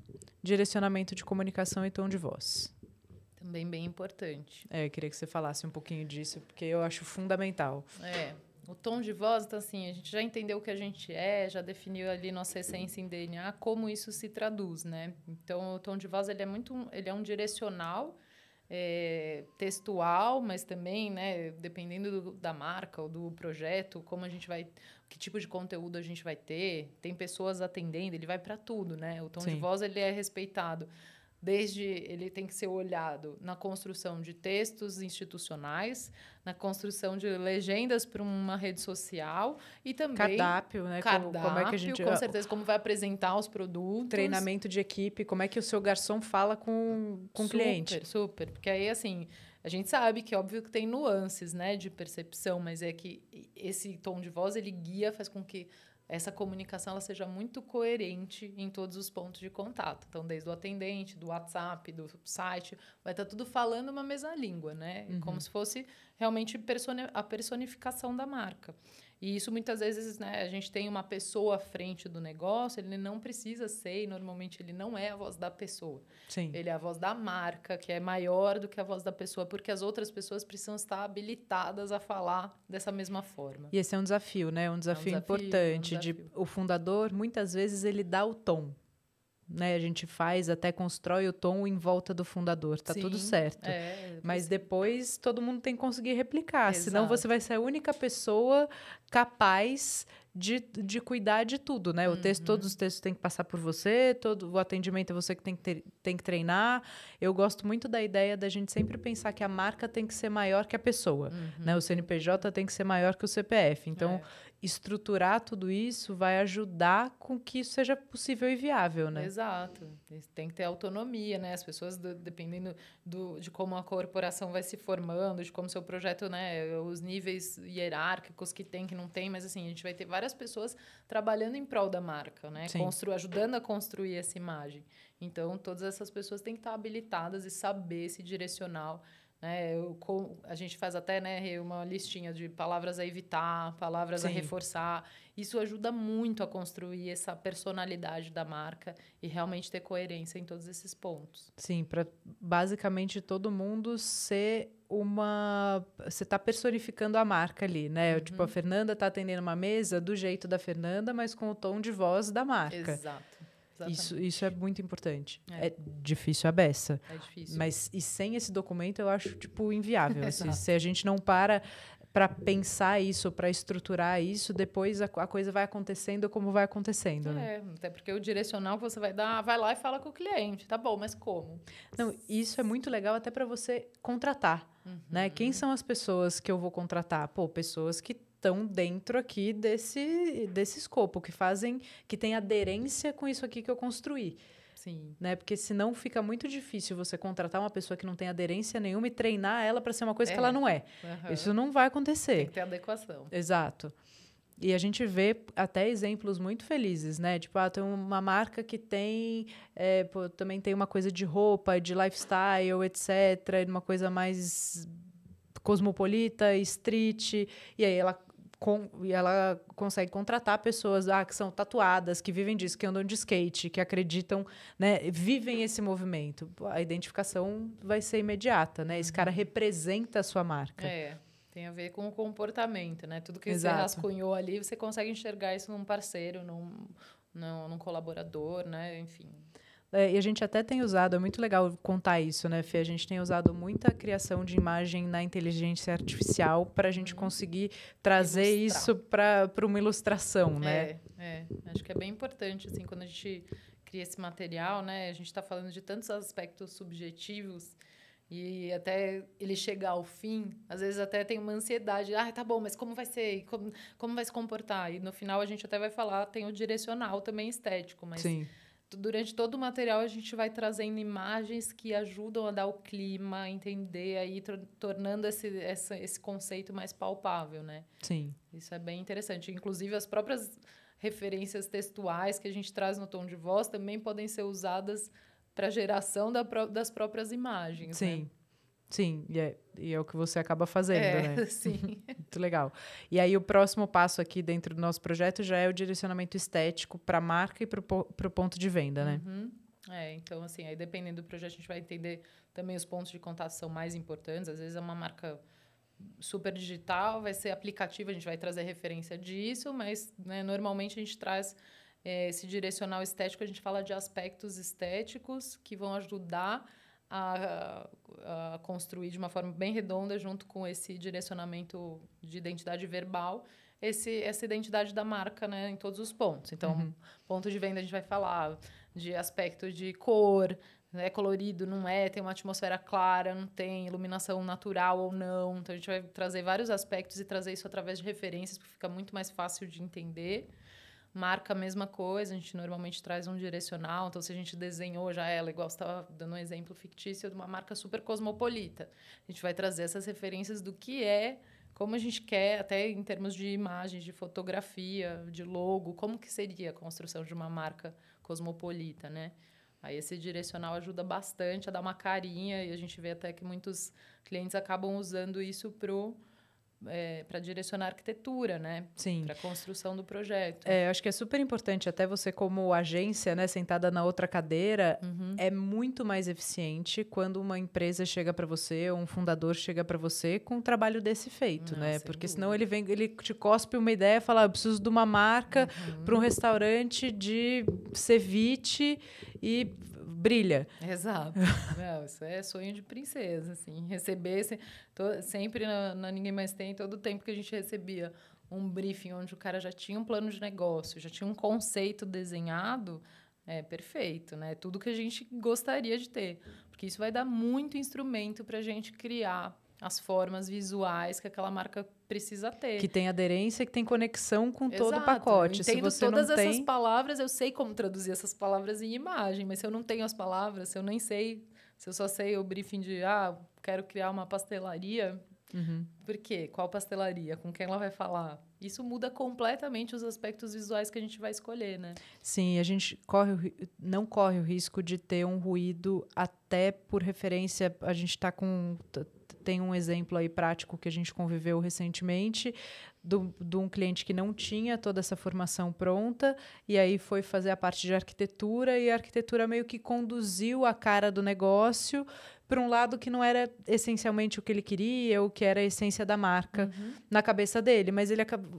direcionamento de comunicação e tom de voz. Também bem importante. Eu queria que você falasse um pouquinho disso, porque eu acho fundamental. O tom de voz, então assim, a gente já entendeu o que a gente já definiu ali nossa essência em DNA, como isso se traduz, né? Então, o tom de voz, ele é um direcional, textual, mas também, né, dependendo da marca ou do projeto, que tipo de conteúdo a gente vai ter, tem pessoas atendendo, ele vai para tudo, né? O tom de voz, ele é respeitado. Ele tem que ser olhado na construção de textos institucionais, na construção de legendas para uma rede social e também... Cardápio, né? Como é que a gente... Com certeza, como vai apresentar os produtos. Treinamento de equipe, como é que o seu garçom fala com o cliente. Super. Porque aí, assim, a gente sabe que, óbvio, que tem nuances, né, de percepção, mas é que esse tom de voz, ele guia, faz com que essa comunicação ela seja muito coerente em todos os pontos de contato. Então, desde o atendente, do WhatsApp, do site, vai estar tudo falando uma mesma língua, né? Como se fosse realmente a personificação da marca. E isso, muitas vezes, né, a gente tem uma pessoa à frente do negócio, ele não precisa ser, e normalmente ele não é a voz da pessoa. Sim. Ele é a voz da marca, que é maior do que a voz da pessoa, porque as outras pessoas precisam estar habilitadas a falar dessa mesma forma. E esse é um desafio, né? Um desafio importante. O fundador, muitas vezes, ele dá o tom. Né? A gente até constrói o tom em volta do fundador, tá tudo certo. Mas depois todo mundo tem que conseguir replicar, senão você vai ser a única pessoa capaz de cuidar de tudo, né? Todos os textos têm que passar por você, todo o atendimento é você que tem que treinar. Eu gosto muito da ideia da gente sempre pensar que a marca tem que ser maior que a pessoa, né? O CNPJ tem que ser maior que o CPF. Então, estruturar tudo isso vai ajudar com que isso seja possível e viável, né? Exato. Tem que ter autonomia, né? As pessoas, dependendo de como a corporação vai se formando, de como seu projeto, né? Os níveis hierárquicos que tem, que não tem, mas assim, a gente vai ter várias pessoas trabalhando em prol da marca, né? Ajudando a construir essa imagem. Então, todas essas pessoas têm que estar habilitadas e saber esse direcional. A gente faz até, né, uma listinha de palavras a evitar, palavras a reforçar. Isso ajuda muito a construir essa personalidade da marca e realmente ter coerência em todos esses pontos. Sim, para basicamente todo mundo ser você está personificando a marca ali, né? Tipo, a Fernanda está atendendo uma mesa do jeito da Fernanda, mas com o tom de voz da marca. Exato. Isso é muito importante. É difícil a beça. É difícil. Mas sem esse documento, eu acho, tipo, inviável. Se a gente não para pensar isso, para estruturar isso, depois a coisa vai acontecendo como vai acontecendo. Né? Até porque o direcional que você vai dar, vai lá e fala com o cliente. Tá bom, mas como? Não, isso é muito legal até para você contratar. Né? Quem são as pessoas que eu vou contratar? Pessoas que estão dentro aqui desse escopo, que tem aderência com isso aqui que eu construí. Sim. Né? Porque senão fica muito difícil você contratar uma pessoa que não tem aderência nenhuma e treinar ela para ser uma coisa que ela não é. Isso não vai acontecer. Tem que ter adequação. Exato. E a gente vê até exemplos muito felizes, né? Tipo, tem uma marca que tem... também tem uma coisa de roupa, de lifestyle, etc. Uma coisa mais cosmopolita, street. E aí ela consegue contratar pessoas que são tatuadas, que vivem disso, que andam de skate, que acreditam, né, vivem esse movimento. A identificação vai ser imediata, né? Esse cara representa a sua marca. Tem a ver com o comportamento, né? Tudo que você rascunhou ali, você consegue enxergar isso num parceiro, num colaborador, né? Enfim... E a gente até tem usado, é muito legal contar isso, né, Fê? A gente tem usado muita criação de imagem na inteligência artificial para a gente conseguir trazer isso para uma ilustração, né? Acho que é bem importante, assim, quando a gente cria esse material, né? A gente está falando de tantos aspectos subjetivos e até ele chegar ao fim, às vezes até tem uma ansiedade. Tá bom, mas como vai ser? Como vai se comportar? E no final a gente até vai falar, tem o direcional também estético, mas... Sim. Durante todo o material, a gente vai trazendo imagens que ajudam a dar o clima, a entender, aí tornando esse conceito mais palpável, né? Sim. Isso é bem interessante. Inclusive, as próprias referências textuais que a gente traz no tom de voz também podem ser usadas para a geração das próprias imagens. Sim. Né? Sim, e é o que você acaba fazendo, né? Sim. Muito legal. E aí o próximo passo aqui dentro do nosso projeto já é o direcionamento estético para a marca e para o ponto de venda, né? Então, assim, aí dependendo do projeto, a gente vai entender também os pontos de contato são mais importantes. Às vezes é uma marca super digital, vai ser aplicativo, a gente vai trazer referência disso, mas né, normalmente a gente traz esse direcional estético, a gente fala de aspectos estéticos que vão ajudar a construir de uma forma bem redonda, junto com esse direcionamento de identidade verbal, essa identidade da marca, né, em todos os pontos. Então, ponto de venda a gente vai falar de aspecto de cor, né, colorido, não é, tem uma atmosfera clara, não tem iluminação natural ou não. Então, a gente vai trazer vários aspectos e trazer isso através de referências, porque fica muito mais fácil de entender. Marca, a mesma coisa, a gente normalmente traz um direcional. Então, se a gente desenhou já ela, igual você estava dando um exemplo fictício de uma marca super cosmopolita, a gente vai trazer essas referências do que é, como a gente quer, até em termos de imagens, de fotografia, de logo, como que seria a construção de uma marca cosmopolita, né? Aí esse direcional ajuda bastante a dar uma carinha, e a gente vê até que muitos clientes acabam usando isso para direcionar a arquitetura, né? Sim. Para a construção do projeto. Acho que é super importante, até você como agência, né, sentada na outra cadeira, é muito mais eficiente quando uma empresa chega para você, ou um fundador chega para você com um trabalho desse feito, né? Porque senão ele te cospe uma ideia e fala, eu preciso de uma marca para um restaurante de ceviche e brilha. Exato. Não, isso é sonho de princesa, assim. Receber sempre na Ninguém Mais Tem, todo o tempo que a gente recebia um briefing onde o cara já tinha um plano de negócio, já tinha um conceito desenhado, é perfeito, né? Tudo que a gente gostaria de ter. Porque isso vai dar muito instrumento para a gente criar as formas visuais que aquela marca precisa ter. Que tem aderência, que tem conexão com todo o Exato. pacote. Eu entendo se você todas não tem... essas palavras, eu sei como traduzir essas palavras em imagem, mas se eu não tenho as palavras, se eu nem sei, se eu só sei o briefing de, quero criar uma pastelaria, por quê? Qual pastelaria? Com quem ela vai falar? Isso muda completamente os aspectos visuais que a gente vai escolher, né? Sim, a gente não corre o risco de ter um ruído, até por referência, a gente tem um exemplo aí prático que a gente conviveu recentemente de um cliente que não tinha toda essa formação pronta e aí foi fazer a parte de arquitetura e a arquitetura meio que conduziu a cara do negócio para um lado que não era essencialmente o que ele queria, o que era a essência da marca na cabeça dele. Mas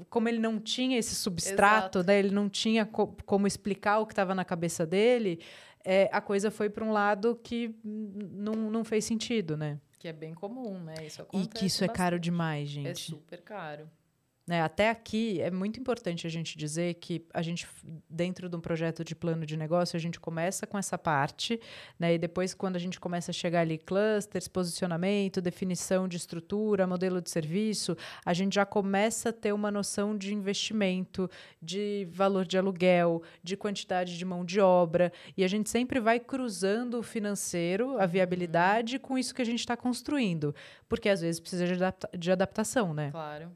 como ele não tinha esse substrato, né, ele não tinha como explicar o que estava na cabeça dele, a coisa foi para um lado que não fez sentido, né? Que é bem comum, né? Isso acontece e que isso é caro demais, gente. É super caro. Né? Até aqui, é muito importante a gente dizer que a gente, dentro de um projeto de plano de negócio, a gente começa com essa parte, né? E depois, quando a gente começa a chegar ali, clusters, posicionamento, definição de estrutura, modelo de serviço, a gente já começa a ter uma noção de investimento, de valor de aluguel, de quantidade de mão de obra, e a gente sempre vai cruzando o financeiro, a viabilidade, com isso que a gente está construindo, porque às vezes precisa de adaptação, né? Claro.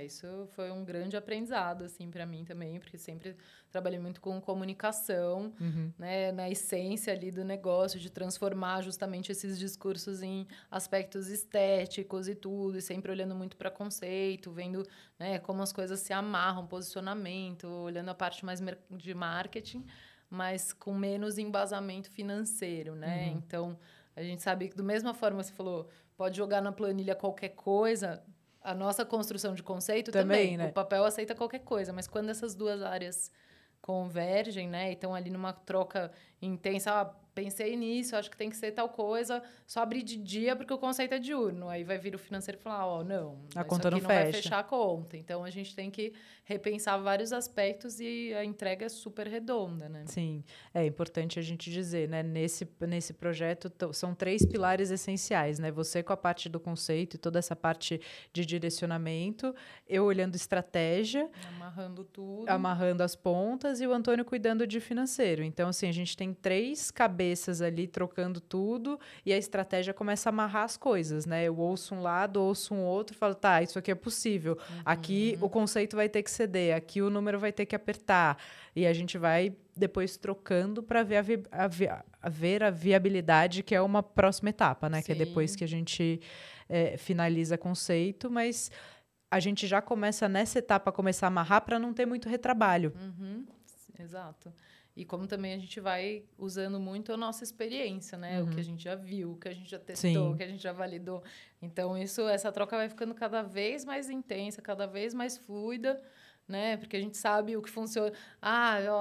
Isso foi um grande aprendizado, assim, para mim também, porque sempre trabalhei muito com comunicação, né, na essência ali do negócio, de transformar justamente esses discursos em aspectos estéticos e tudo, e sempre olhando muito para conceito, vendo, né, como as coisas se amarram, posicionamento, olhando a parte mais de marketing, mas com menos embasamento financeiro, né? Então, a gente sabe que, da mesma forma que você falou, pode jogar na planilha qualquer coisa. A nossa construção de conceito também, né? O papel aceita qualquer coisa, mas quando essas duas áreas convergem, né, e estão ali numa troca intensa, pensei nisso, acho que tem que ser tal coisa, só abrir de dia porque o conceito é diurno. Aí vai vir o financeiro e falar, não, a conta não vai fechar a conta. Então, a gente tem que repensar vários aspectos e a entrega é super redonda, né? Sim, é importante a gente dizer, né? Nesse projeto são 3 pilares essenciais, né? Você com a parte do conceito e toda essa parte de direcionamento, eu olhando estratégia, amarrando tudo, amarrando as pontas, e o Antônio cuidando de financeiro. Então, assim, a gente tem 3 cabeças cabeças ali trocando tudo e a estratégia começa a amarrar as coisas, né? Eu ouço um lado, ouço um outro, falo, tá, isso aqui é possível. Aqui o conceito vai ter que ceder, aqui o número vai ter que apertar. E a gente vai depois trocando para ver a viabilidade, que é uma próxima etapa, né? Sim. Que é depois que a gente finaliza conceito, mas a gente já começa nessa etapa a começar a amarrar para não ter muito retrabalho. Exato. E como também a gente vai usando muito a nossa experiência, né? O que a gente já viu, o que a gente já testou, o que a gente já validou. Então, essa troca vai ficando cada vez mais intensa, cada vez mais fluida, né? Porque a gente sabe o que funciona.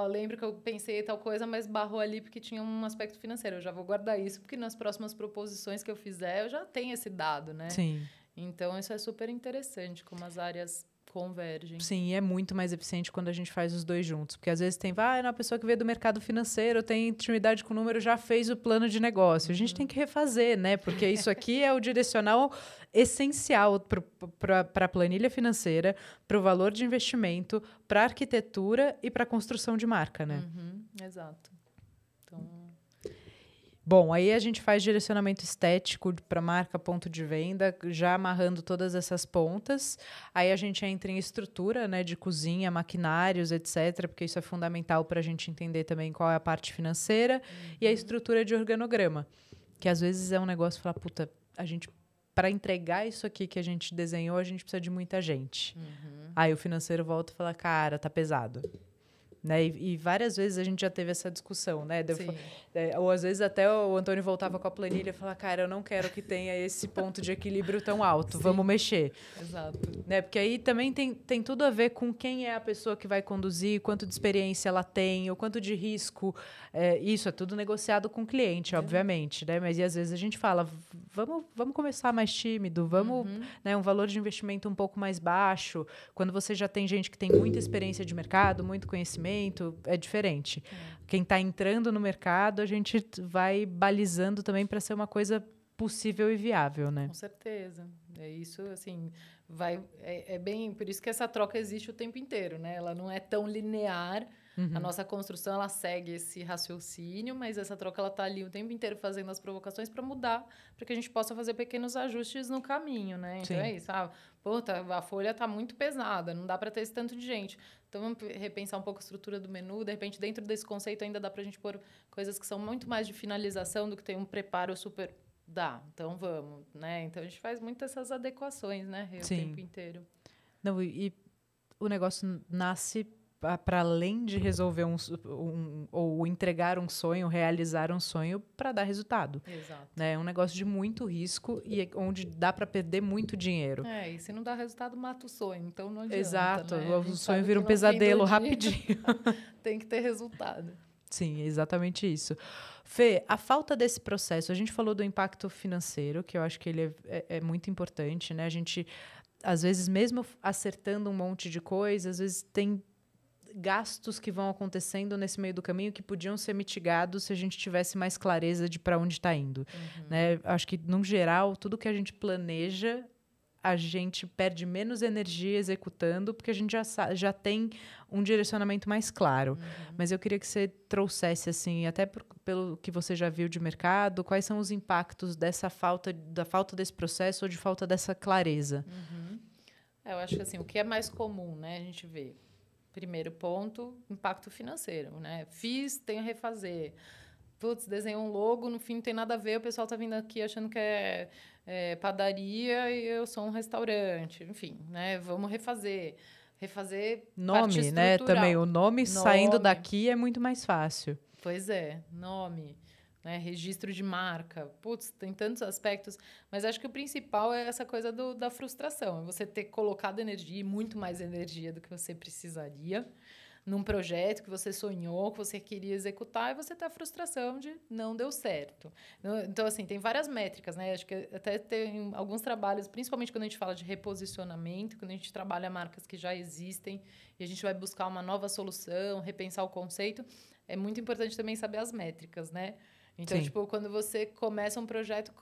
Lembro que eu pensei tal coisa, mas barrou ali porque tinha um aspecto financeiro. Eu já vou guardar isso, porque nas próximas proposições que eu fizer, eu já tenho esse dado, né? Sim. Então, isso é super interessante, como as áreas convergem. Sim, é muito mais eficiente quando a gente faz os dois juntos. Porque às vezes tem, uma pessoa que veio do mercado financeiro, tem intimidade com o número, já fez o plano de negócio. A gente tem que refazer, né? Porque isso aqui é o direcional essencial para a planilha financeira, para o valor de investimento, para a arquitetura e para a construção de marca, né? Exato. Então... Bom, aí a gente faz direcionamento estético para marca, ponto de venda, já amarrando todas essas pontas. Aí a gente entra em estrutura, né, de cozinha, maquinários, etc., porque isso é fundamental para a gente entender também qual é a parte financeira. E a estrutura de organograma, que às vezes é um negócio falar, puta, a gente, para entregar isso aqui que a gente desenhou, a gente precisa de muita gente. Aí o financeiro volta e fala, cara, tá pesado. Né? E várias vezes a gente já teve essa discussão, né? Ou às vezes até o Antônio voltava com a planilha e falava, cara, eu não quero que tenha esse ponto de equilíbrio tão alto, vamos mexer. Exato. Né? Porque aí também tem tudo a ver com quem é a pessoa que vai conduzir, quanto de experiência ela tem, o quanto de risco. Isso é tudo negociado com o cliente, obviamente, né? Mas e às vezes a gente fala, vamos começar mais tímido, vamos, né, um valor de investimento um pouco mais baixo. Quando você já tem gente que tem muita experiência de mercado, muito conhecimento, é diferente. Quem está entrando no mercado, a gente vai balizando também para ser uma coisa possível e viável, né? Com certeza. É isso, assim, é bem... Por isso que essa troca existe o tempo inteiro, né? Ela não é tão linear. A nossa construção, ela segue esse raciocínio, mas essa troca, ela está ali o tempo inteiro fazendo as provocações para mudar, para que a gente possa fazer pequenos ajustes no caminho, né? Então, é isso. A folha está muito pesada, não dá para ter esse tanto de gente. Então, vamos repensar um pouco a estrutura do menu. De repente, dentro desse conceito, ainda dá para a gente pôr coisas que são muito mais de finalização do que tem um preparo super... Dá, então vamos, né? Então, a gente faz muitas essas adequações, né? O tempo inteiro. Não, e o negócio nasce para além de resolver ou entregar um sonho, realizar um sonho para dar resultado. Exato. Né? É um negócio de muito risco e onde dá para perder muito dinheiro. E se não dá resultado, mata o sonho. Então não adianta. Exato. Né? O sonho vira um pesadelo rapidinho. Tem que ter resultado. Sim, é exatamente isso. Fê, a falta desse processo, a gente falou do impacto financeiro, que eu acho que ele é muito importante, né? A gente, às vezes, mesmo acertando um monte de coisa, às vezes tem gastos que vão acontecendo nesse meio do caminho que podiam ser mitigados se a gente tivesse mais clareza de para onde está indo. Né? Acho que, no geral, tudo que a gente planeja, a gente perde menos energia executando, porque a gente já tem um direcionamento mais claro. Mas eu queria que você trouxesse, assim, até pelo que você já viu de mercado, quais são os impactos da falta desse processo ou de falta dessa clareza? Eu acho que, assim, o que é mais comum, né, a gente vê. Primeiro ponto, impacto financeiro, né? Tenho a refazer. Putz, desenhei um logo, no fim não tem nada a ver, o pessoal tá vindo aqui achando que é padaria e eu sou um restaurante. Enfim, né? Vamos refazer. Refazer nome, né? Também o nome saindo daqui é muito mais fácil. Pois é, nome. Né, registro de marca. Putz, tem tantos aspectos. Mas acho que o principal é essa coisa da frustração. É você ter colocado energia, muito mais energia do que você precisaria, num projeto que você sonhou, que você queria executar, e você ter a frustração de não deu certo. Então, assim, tem várias métricas, né? Acho que até tem alguns trabalhos, principalmente quando a gente fala de reposicionamento, quando a gente trabalha marcas que já existem e a gente vai buscar uma nova solução, repensar o conceito, é muito importante também saber as métricas, né? Então, Sim. tipo, quando você começa um projeto,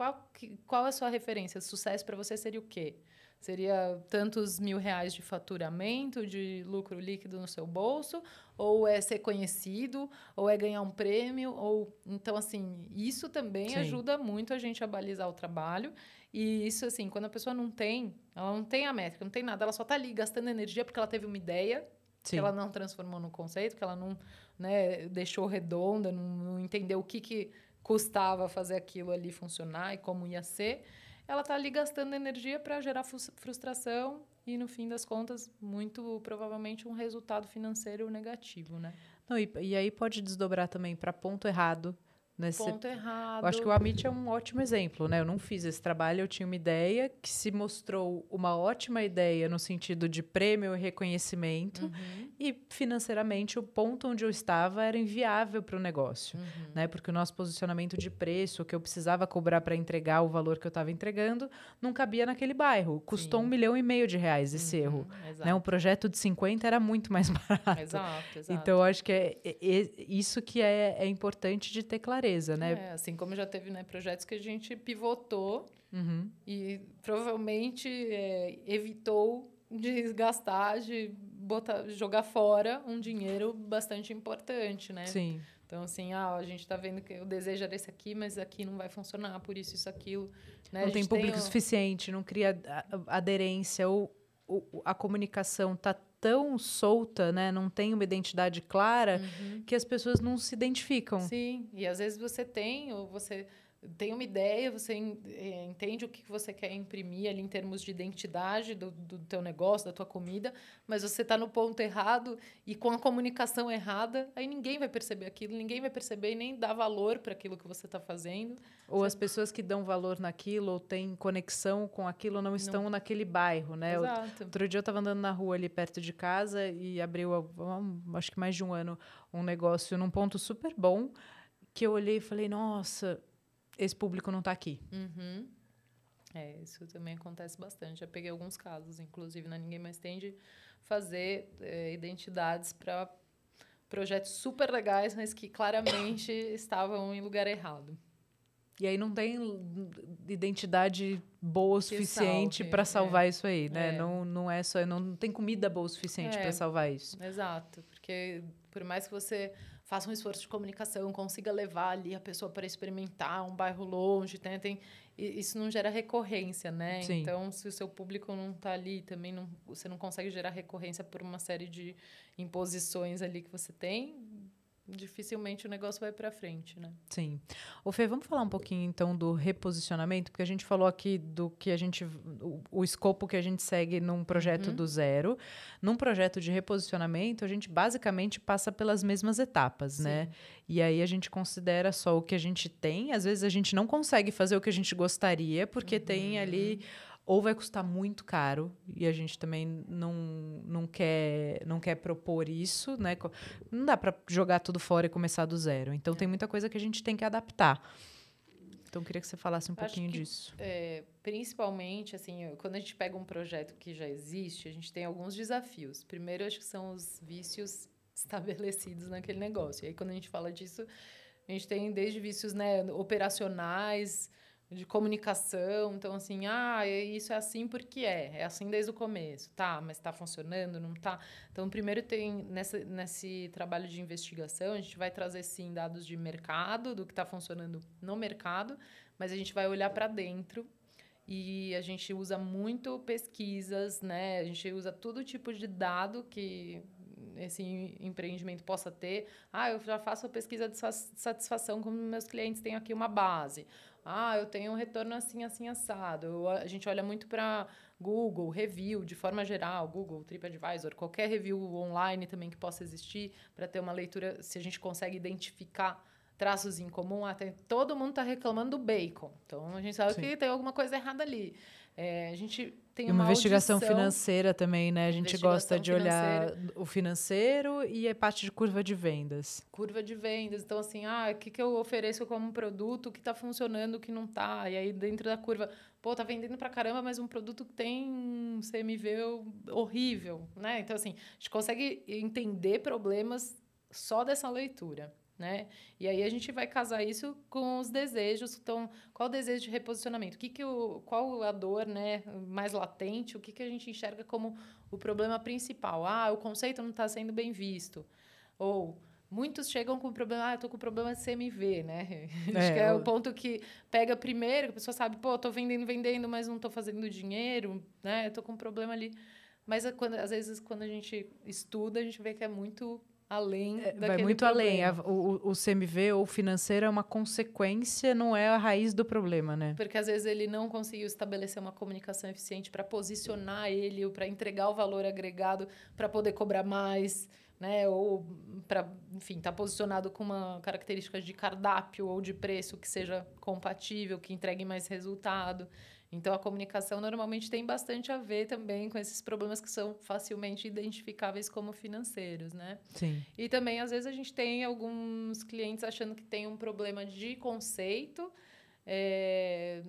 qual é a sua referência? Sucesso para você seria o quê? Seria tantos R$1.000 de faturamento, de lucro líquido no seu bolso, ou é ser conhecido, ou é ganhar um prêmio, ou... Então, assim, isso também ajuda muito a gente a balizar o trabalho. E isso, assim, quando a pessoa ela não tem a métrica, não tem nada, ela só está ali gastando energia porque ela teve uma ideia, que ela não transformou no conceito, que ela não, né, deixou redonda, não entendeu o que custava fazer aquilo ali funcionar e como ia ser. Ela está ali gastando energia para gerar frustração e, no fim das contas, muito provavelmente um resultado financeiro negativo, né? Não, e aí pode desdobrar também para ponto errado. Ponto errado. Eu acho que o Amit é um ótimo exemplo, né? Eu não fiz esse trabalho, eu tinha uma ideia que se mostrou uma ótima ideia no sentido de prêmio e reconhecimento, e financeiramente o ponto onde eu estava era inviável para o negócio, né? Porque o nosso posicionamento de preço, o que eu precisava cobrar para entregar o valor que eu estava entregando, não cabia naquele bairro. Custou R$1,5 milhão esse erro. Né? Um projeto de 50 era muito mais barato. Exato. Então, eu acho que é isso que é importante de ter clareza. Né? Assim como já teve, né, projetos que a gente pivotou e provavelmente evitou de gastar, de jogar fora um dinheiro bastante importante, né? Sim. Então, assim, a gente está vendo que o desejo era esse aqui, mas aqui não vai funcionar, por isso, aquilo. Né? Não tem público suficiente, não cria aderência, ou a comunicação está tão solta, né? Não tem uma identidade clara, que as pessoas não se identificam. Sim, e às vezes você tem uma ideia, você entende o que você quer imprimir ali em termos de identidade do teu negócio, da tua comida, mas você está no ponto errado e com a comunicação errada, aí ninguém vai perceber aquilo, ninguém vai perceber e nem dar valor para aquilo que você está fazendo. Ou as pessoas que dão valor naquilo ou têm conexão com aquilo não estão naquele bairro, né? Exato. Outro dia eu estava andando na rua ali perto de casa e abriu, acho que mais de um ano, um negócio num ponto super bom, que eu olhei e falei, nossa, esse público não está aqui. Isso também acontece bastante. Já peguei alguns casos, inclusive, Ninguém Mais Tem de fazer identidades para projetos super legais, mas que claramente estavam em lugar errado. E aí não tem identidade boa o suficiente para salvar isso aí, né? Não tem comida boa o suficiente para salvar isso. Exato, porque por mais que você faça um esforço de comunicação, consiga levar ali a pessoa para experimentar um bairro longe, isso não gera recorrência, né? Sim. Então, se o seu público não está ali, também você não consegue gerar recorrência por uma série de imposições ali que você tem, dificilmente o negócio vai para frente, né? Sim. Ô, Fê, vamos falar um pouquinho, então, do reposicionamento, porque a gente falou aqui do que o escopo que a gente segue num projeto do zero. Num projeto de reposicionamento, a gente basicamente passa pelas mesmas etapas, né? E aí a gente considera só o que a gente tem. Às vezes a gente não consegue fazer o que a gente gostaria, porque tem ali... Ou vai custar muito caro, e a gente também não quer propor isso, né? Não dá para jogar tudo fora e começar do zero. Então, tem muita coisa que a gente tem que adaptar. Então, eu queria que você falasse um pouquinho disso. Principalmente, assim, quando a gente pega um projeto que já existe, a gente tem alguns desafios. Primeiro, acho que são os vícios estabelecidos naquele negócio. E aí, quando a gente fala disso, a gente tem desde vícios, né, operacionais, de comunicação. Então, assim, isso é assim porque é assim desde o começo. Tá, mas está funcionando, não está? Então, primeiro tem, nesse trabalho de investigação, a gente vai trazer, sim, dados de mercado, do que está funcionando no mercado, mas a gente vai olhar para dentro e a gente usa muito pesquisas, né? A gente usa todo tipo de dado que esse empreendimento possa ter. Eu já faço a pesquisa de satisfação com meus clientes, tenho aqui uma base. Eu tenho um retorno assim, assim, assado. A gente olha muito para Google, review, de forma geral, Google, TripAdvisor, qualquer review online também que possa existir, para ter uma leitura, se a gente consegue identificar traços em comum. Todo mundo está reclamando do bacon. Então, a gente sabe que tem alguma coisa errada ali. A gente tem uma investigação financeira também, né? A gente gosta de olhar o financeiro e a parte de curva de vendas. Curva de vendas. Então, assim, o que eu ofereço como produto que está funcionando, que não está. E aí, dentro da curva, tá vendendo pra caramba, mas um produto que tem um CMV horrível, né? Então, assim, a gente consegue entender problemas só dessa leitura, né? E aí a gente vai casar isso com os desejos. Então, qual o desejo de reposicionamento? Qual a dor, né, mais latente? O que a gente enxerga como o problema principal? O conceito não está sendo bem visto. Ou muitos chegam com o problema, eu tô com problema de CMV, né? Acho que é o ponto que pega primeiro, que a pessoa sabe, tô vendendo, mas não tô fazendo dinheiro, né? Eu tô com um problema ali. Mas às vezes, quando a gente estuda, a gente vê que é muito além daquele vai muito problema. além. O CMV ou financeiro é uma consequência, não é a raiz do problema, né? Porque às vezes ele não conseguiu estabelecer uma comunicação eficiente para posicionar ele, ou para entregar o valor agregado, para poder cobrar mais, né? Ou para, enfim, estar posicionado com uma característica de cardápio ou de preço que seja compatível, que entregue mais resultado. Então, a comunicação normalmente tem bastante a ver também com esses problemas que são facilmente identificáveis como financeiros, né? Sim. E também, às vezes, a gente tem alguns clientes achando que tem um problema de conceito.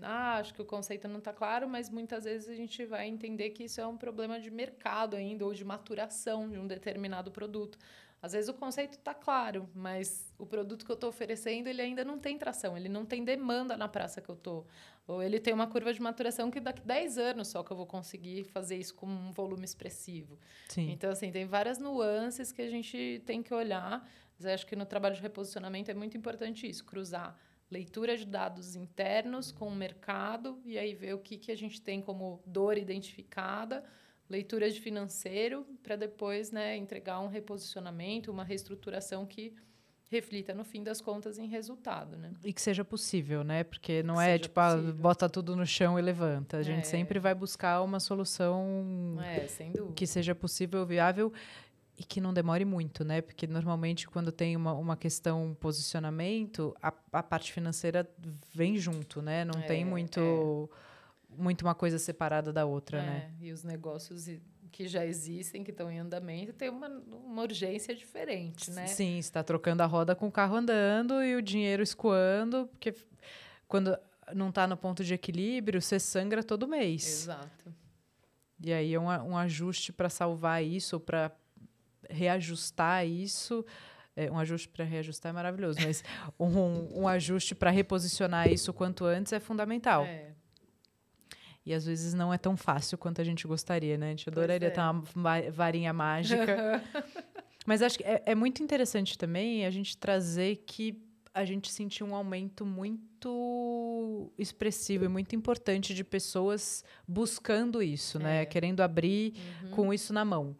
Acho que o conceito não está claro, mas muitas vezes a gente vai entender que isso é um problema de mercado ainda, ou de maturação de um determinado produto. Às vezes o conceito está claro, mas o produto que eu estou oferecendo, ele ainda não tem tração, ele não tem demanda na praça que eu estou. Ou ele tem uma curva de maturação que daqui 10 anos só que eu vou conseguir fazer isso com um volume expressivo. Sim. Então, assim, tem várias nuances que a gente tem que olhar. Mas eu acho que no trabalho de reposicionamento é muito importante isso, cruzar leitura de dados internos com o mercado e aí ver o que a gente tem como dor identificada, leitura de financeiro, para depois, né, entregar um reposicionamento, uma reestruturação que reflita, no fim das contas, em resultado, né? E que seja possível, né? Porque não é tipo, bota tudo no chão e levanta. A gente sempre vai buscar uma solução sem dúvida, que seja possível, viável e que não demore muito, né? Porque normalmente quando tem uma questão posicionamento, a parte financeira vem junto, né? Não tem muito uma coisa separada da outra, né? E os negócios que já existem, que estão em andamento, tem uma urgência diferente, né? Sim, você está trocando a roda com o carro andando e o dinheiro escoando, porque quando não está no ponto de equilíbrio, você sangra todo mês. Exato. E aí é um ajuste para salvar isso, para reajustar isso. Um ajuste para reajustar é maravilhoso, mas um ajuste para reposicionar isso o quanto antes é fundamental. E às vezes não é tão fácil quanto a gente gostaria, né? A gente adoraria ter uma varinha mágica. Mas acho que é muito interessante também a gente trazer que a gente sentiu um aumento muito expressivo e muito importante de pessoas buscando isso, né? Querendo abrir com isso na mão.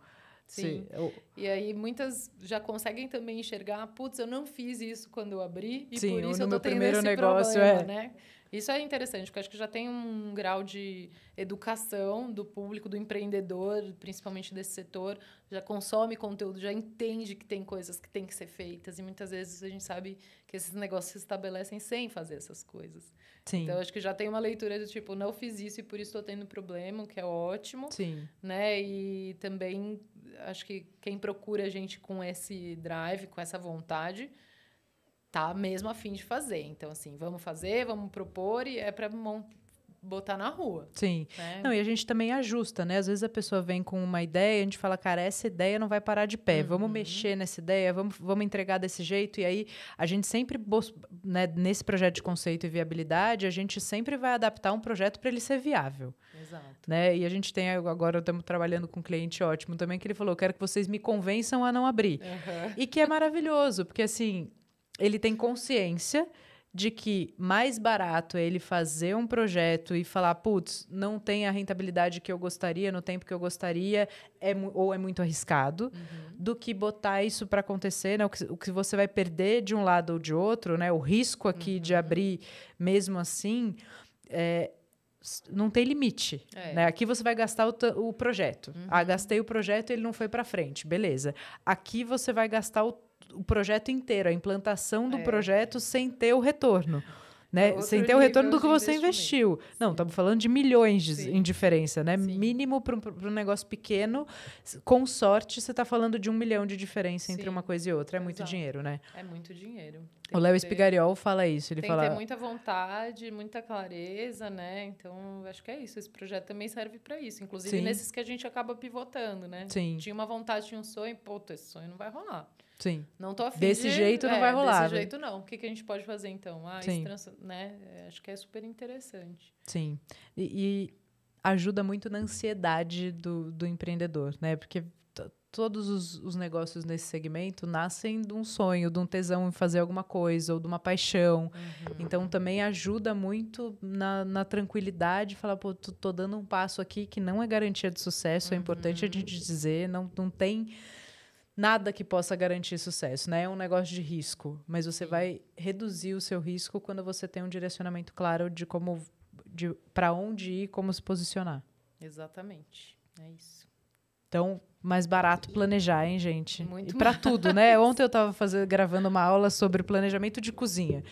Sim. E aí muitas já conseguem também enxergar, putz, eu não fiz isso quando eu abri e por isso eu tô tendo esse problema, né? Isso é interessante, porque acho que já tem um grau de educação do público, do empreendedor, principalmente desse setor, já consome conteúdo, já entende que tem coisas que têm que ser feitas, e muitas vezes a gente sabe que esses negócios se estabelecem sem fazer essas coisas. Sim. Então, acho que já tem uma leitura do tipo, não fiz isso e por isso estou tendo problema, o que é ótimo. Sim. Né? E também acho que quem procura a gente com esse drive, com essa vontade, tá mesmo a fim de fazer. Então, assim, vamos fazer, vamos propor e é para botar na rua. Sim. Né? Não, e a gente também ajusta, né? Às vezes a pessoa vem com uma ideia, a gente fala, cara, essa ideia não vai parar de pé. Vamos mexer nessa ideia, vamos entregar desse jeito. E aí, a gente sempre, né, nesse projeto de conceito e viabilidade, a gente sempre vai adaptar um projeto para ele ser viável. Exato. Né? E a gente tem, agora estamos trabalhando com um cliente ótimo também, que ele falou, quero que vocês me convençam a não abrir. E que é maravilhoso, porque assim, ele tem consciência de que mais barato é ele fazer um projeto e falar, putz, não tem a rentabilidade que eu gostaria, no tempo que eu gostaria, ou é muito arriscado, do que botar isso para acontecer, né? O que você vai perder de um lado ou de outro, né? O risco aqui de abrir mesmo assim, não tem limite. Né? Aqui você vai gastar o projeto. Gastei o projeto e ele não foi para frente. Beleza. Aqui você vai gastar o projeto inteiro, a implantação do projeto sem ter o retorno. Né? Sem ter o retorno do que você investiu. Não, estamos falando de milhões em diferença. Né? Mínimo para um negócio pequeno, com sorte, você está falando de 1 milhão de diferença entre uma coisa e outra. É muito dinheiro, né? É muito dinheiro. O Léo Spigariol fala isso. Ele tem fala... que ter muita vontade, muita clareza, né? Então, acho que é isso. Esse projeto também serve para isso. Inclusive, Sim. nesses que a gente acaba pivotando, né? Sim. Tinha uma vontade, tinha um sonho. Puta, esse sonho não vai rolar. Sim. Não tô afim desse jeito não vai rolar. Desse jeito não. O que a gente pode fazer, então? Sim. Né? Acho que é super interessante. Sim. E ajuda muito na ansiedade do empreendedor, né? Porque todos os negócios nesse segmento nascem de um sonho, de um tesão em fazer alguma coisa, ou de uma paixão. Então, também ajuda muito na tranquilidade, falar, pô, tô dando um passo aqui que não é garantia de sucesso, é importante a gente dizer, não tem nada que possa garantir sucesso, né? É um negócio de risco, mas você vai reduzir o seu risco quando você tem um direcionamento claro de para onde ir, como se posicionar. Exatamente, é isso. Então, mais barato planejar, hein, gente? Muito e para tudo, né? Ontem eu estava gravando uma aula sobre planejamento de cozinha.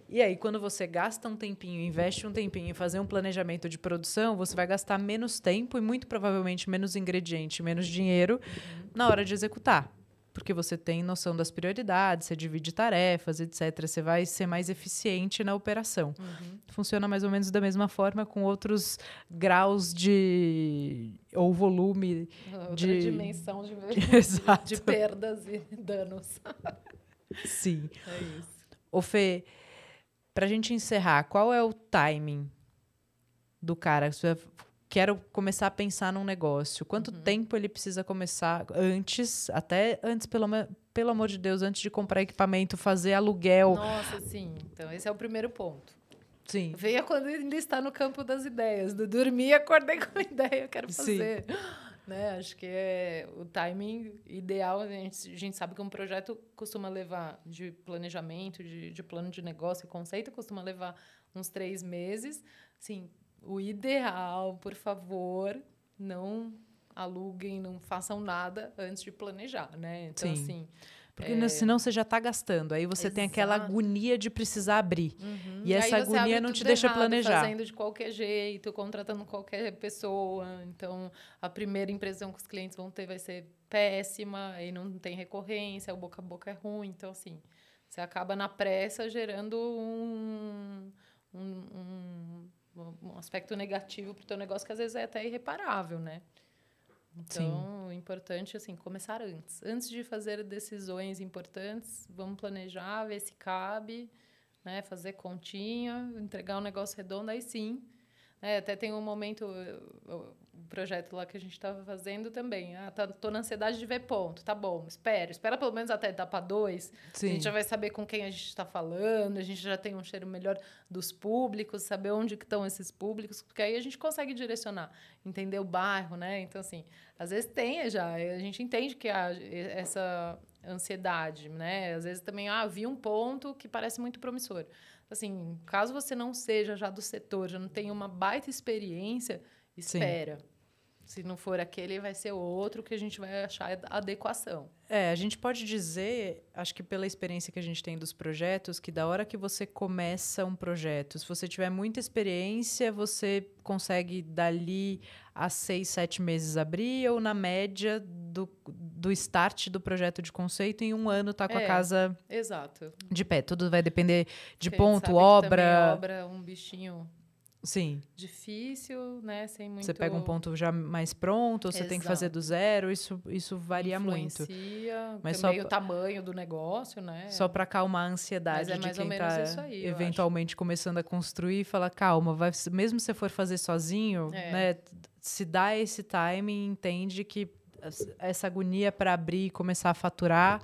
E aí, quando você gasta um tempinho, investe um tempinho em fazer um planejamento de produção, você vai gastar menos tempo e, muito provavelmente, menos ingrediente, menos dinheiro na hora de executar. Porque você tem noção das prioridades, você divide tarefas, etc. Você vai ser mais eficiente na operação. Funciona mais ou menos da mesma forma, com outros graus ou volume Outra dimensão de perdas e danos. Sim. É isso. Ô, Fê, pra gente encerrar, qual é o timing do cara? Quero começar a pensar num negócio. Quanto tempo ele precisa começar antes, pelo amor de Deus, antes de comprar equipamento, fazer aluguel? Nossa, sim. Então, esse é o primeiro ponto. Sim. Venha quando ainda está no campo das ideias. Do dormir, acordei com uma ideia, quero fazer. Né? Acho que é o timing ideal. A gente sabe que um projeto costuma levar, de planejamento, de plano de negócio e conceito, costuma levar uns 3 meses. Sim. O ideal, por favor, não aluguem, não façam nada antes de planejar, né? Então, Sim. assim... Porque senão você já está gastando. Aí você tem aquela agonia de precisar abrir. E essa agonia não te deixa planejar. Fazendo de qualquer jeito, contratando qualquer pessoa. Então, a primeira impressão que os clientes vão ter vai ser péssima, aí não tem recorrência, o boca a boca é ruim. Então, assim, você acaba na pressa gerando um aspecto negativo para o teu negócio que às vezes é até irreparável, né? Então, o importante assim, começar antes. Antes de fazer decisões importantes, vamos planejar, ver se cabe, né? Fazer continha, entregar um negócio redondo, aí sim. Até tem um momento, o projeto lá que a gente estava fazendo também. Tô na ansiedade de ver ponto. Tá bom, espera pelo menos até etapa 2. A gente já vai saber com quem a gente está falando, a gente já tem um cheiro melhor dos públicos, saber onde que estão esses públicos, porque aí a gente consegue direcionar, entender o bairro, né? Então, assim, às vezes a gente entende que há essa ansiedade, né? Às vezes também, vi um ponto que parece muito promissor. Assim, caso você não seja já do setor, já não tenha uma baita experiência, espera. Se não for aquele, vai ser outro que a gente vai achar adequação. A gente pode dizer, acho que pela experiência que a gente tem dos projetos, que da hora que você começa um projeto, se você tiver muita experiência, você consegue dali a 6, 7 meses abrir, ou na média do start do projeto de conceito, em 1 ano tá com a casa de pé. Tudo vai depender de ponto, obra. Obra é um bichinho... Sim. Difícil, né? Sem muito... Você pega um ponto já mais pronto, ou você tem que fazer do zero, isso varia muito. Mas também o tamanho do negócio, né? Só para acalmar a ansiedade de quem está eventualmente começando a construir, falar, calma, mesmo se você for fazer sozinho, né? Se dá esse timing, entende que essa agonia para abrir e começar a faturar,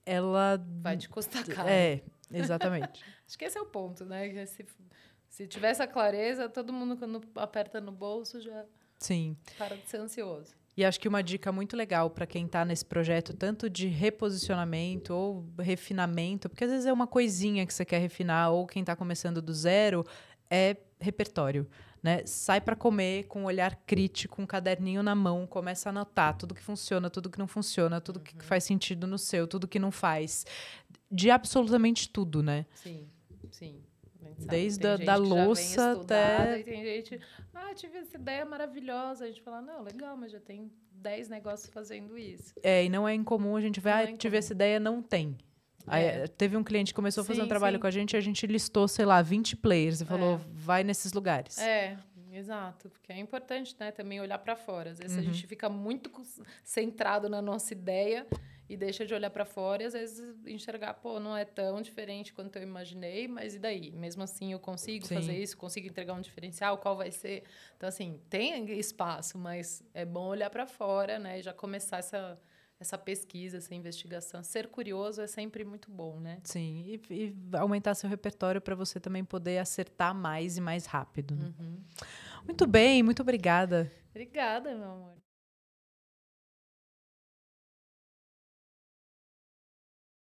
ela... Vai te custar caro. Exatamente. Acho que esse é o ponto, né? Se tiver essa clareza, todo mundo, quando aperta no bolso, já para de ser ansioso. E acho que uma dica muito legal para quem está nesse projeto, tanto de reposicionamento ou refinamento, porque às vezes é uma coisinha que você quer refinar, ou quem está começando do zero, é repertório. Né? Sai para comer com um olhar crítico, um caderninho na mão, começa a anotar tudo que funciona, tudo que não funciona, tudo que faz sentido no seu, tudo que não faz. De absolutamente tudo, né? Sim. Desde a louça até... E tem gente, tive essa ideia maravilhosa. A gente fala, não, legal, mas já tem 10 negócios fazendo isso. E não é incomum a gente ver, tive essa ideia, não tem. Aí, teve um cliente que começou a fazer um trabalho com a gente listou, sei lá, 20 players e falou, vai nesses lugares. Exato, porque é importante, né, também olhar para fora. Às vezes a gente fica muito centrado na nossa ideia e deixa de olhar para fora e às vezes enxergar, pô, não é tão diferente quanto eu imaginei, mas e daí? Mesmo assim eu consigo fazer isso, consigo entregar um diferencial, qual vai ser? Então, assim, tem espaço, mas é bom olhar para fora, né, e já começar essa pesquisa, essa investigação. Ser curioso é sempre muito bom, né? Sim, e aumentar seu repertório para você também poder acertar mais e mais rápido. Né? Muito bem, muito obrigada. Obrigada, meu amor.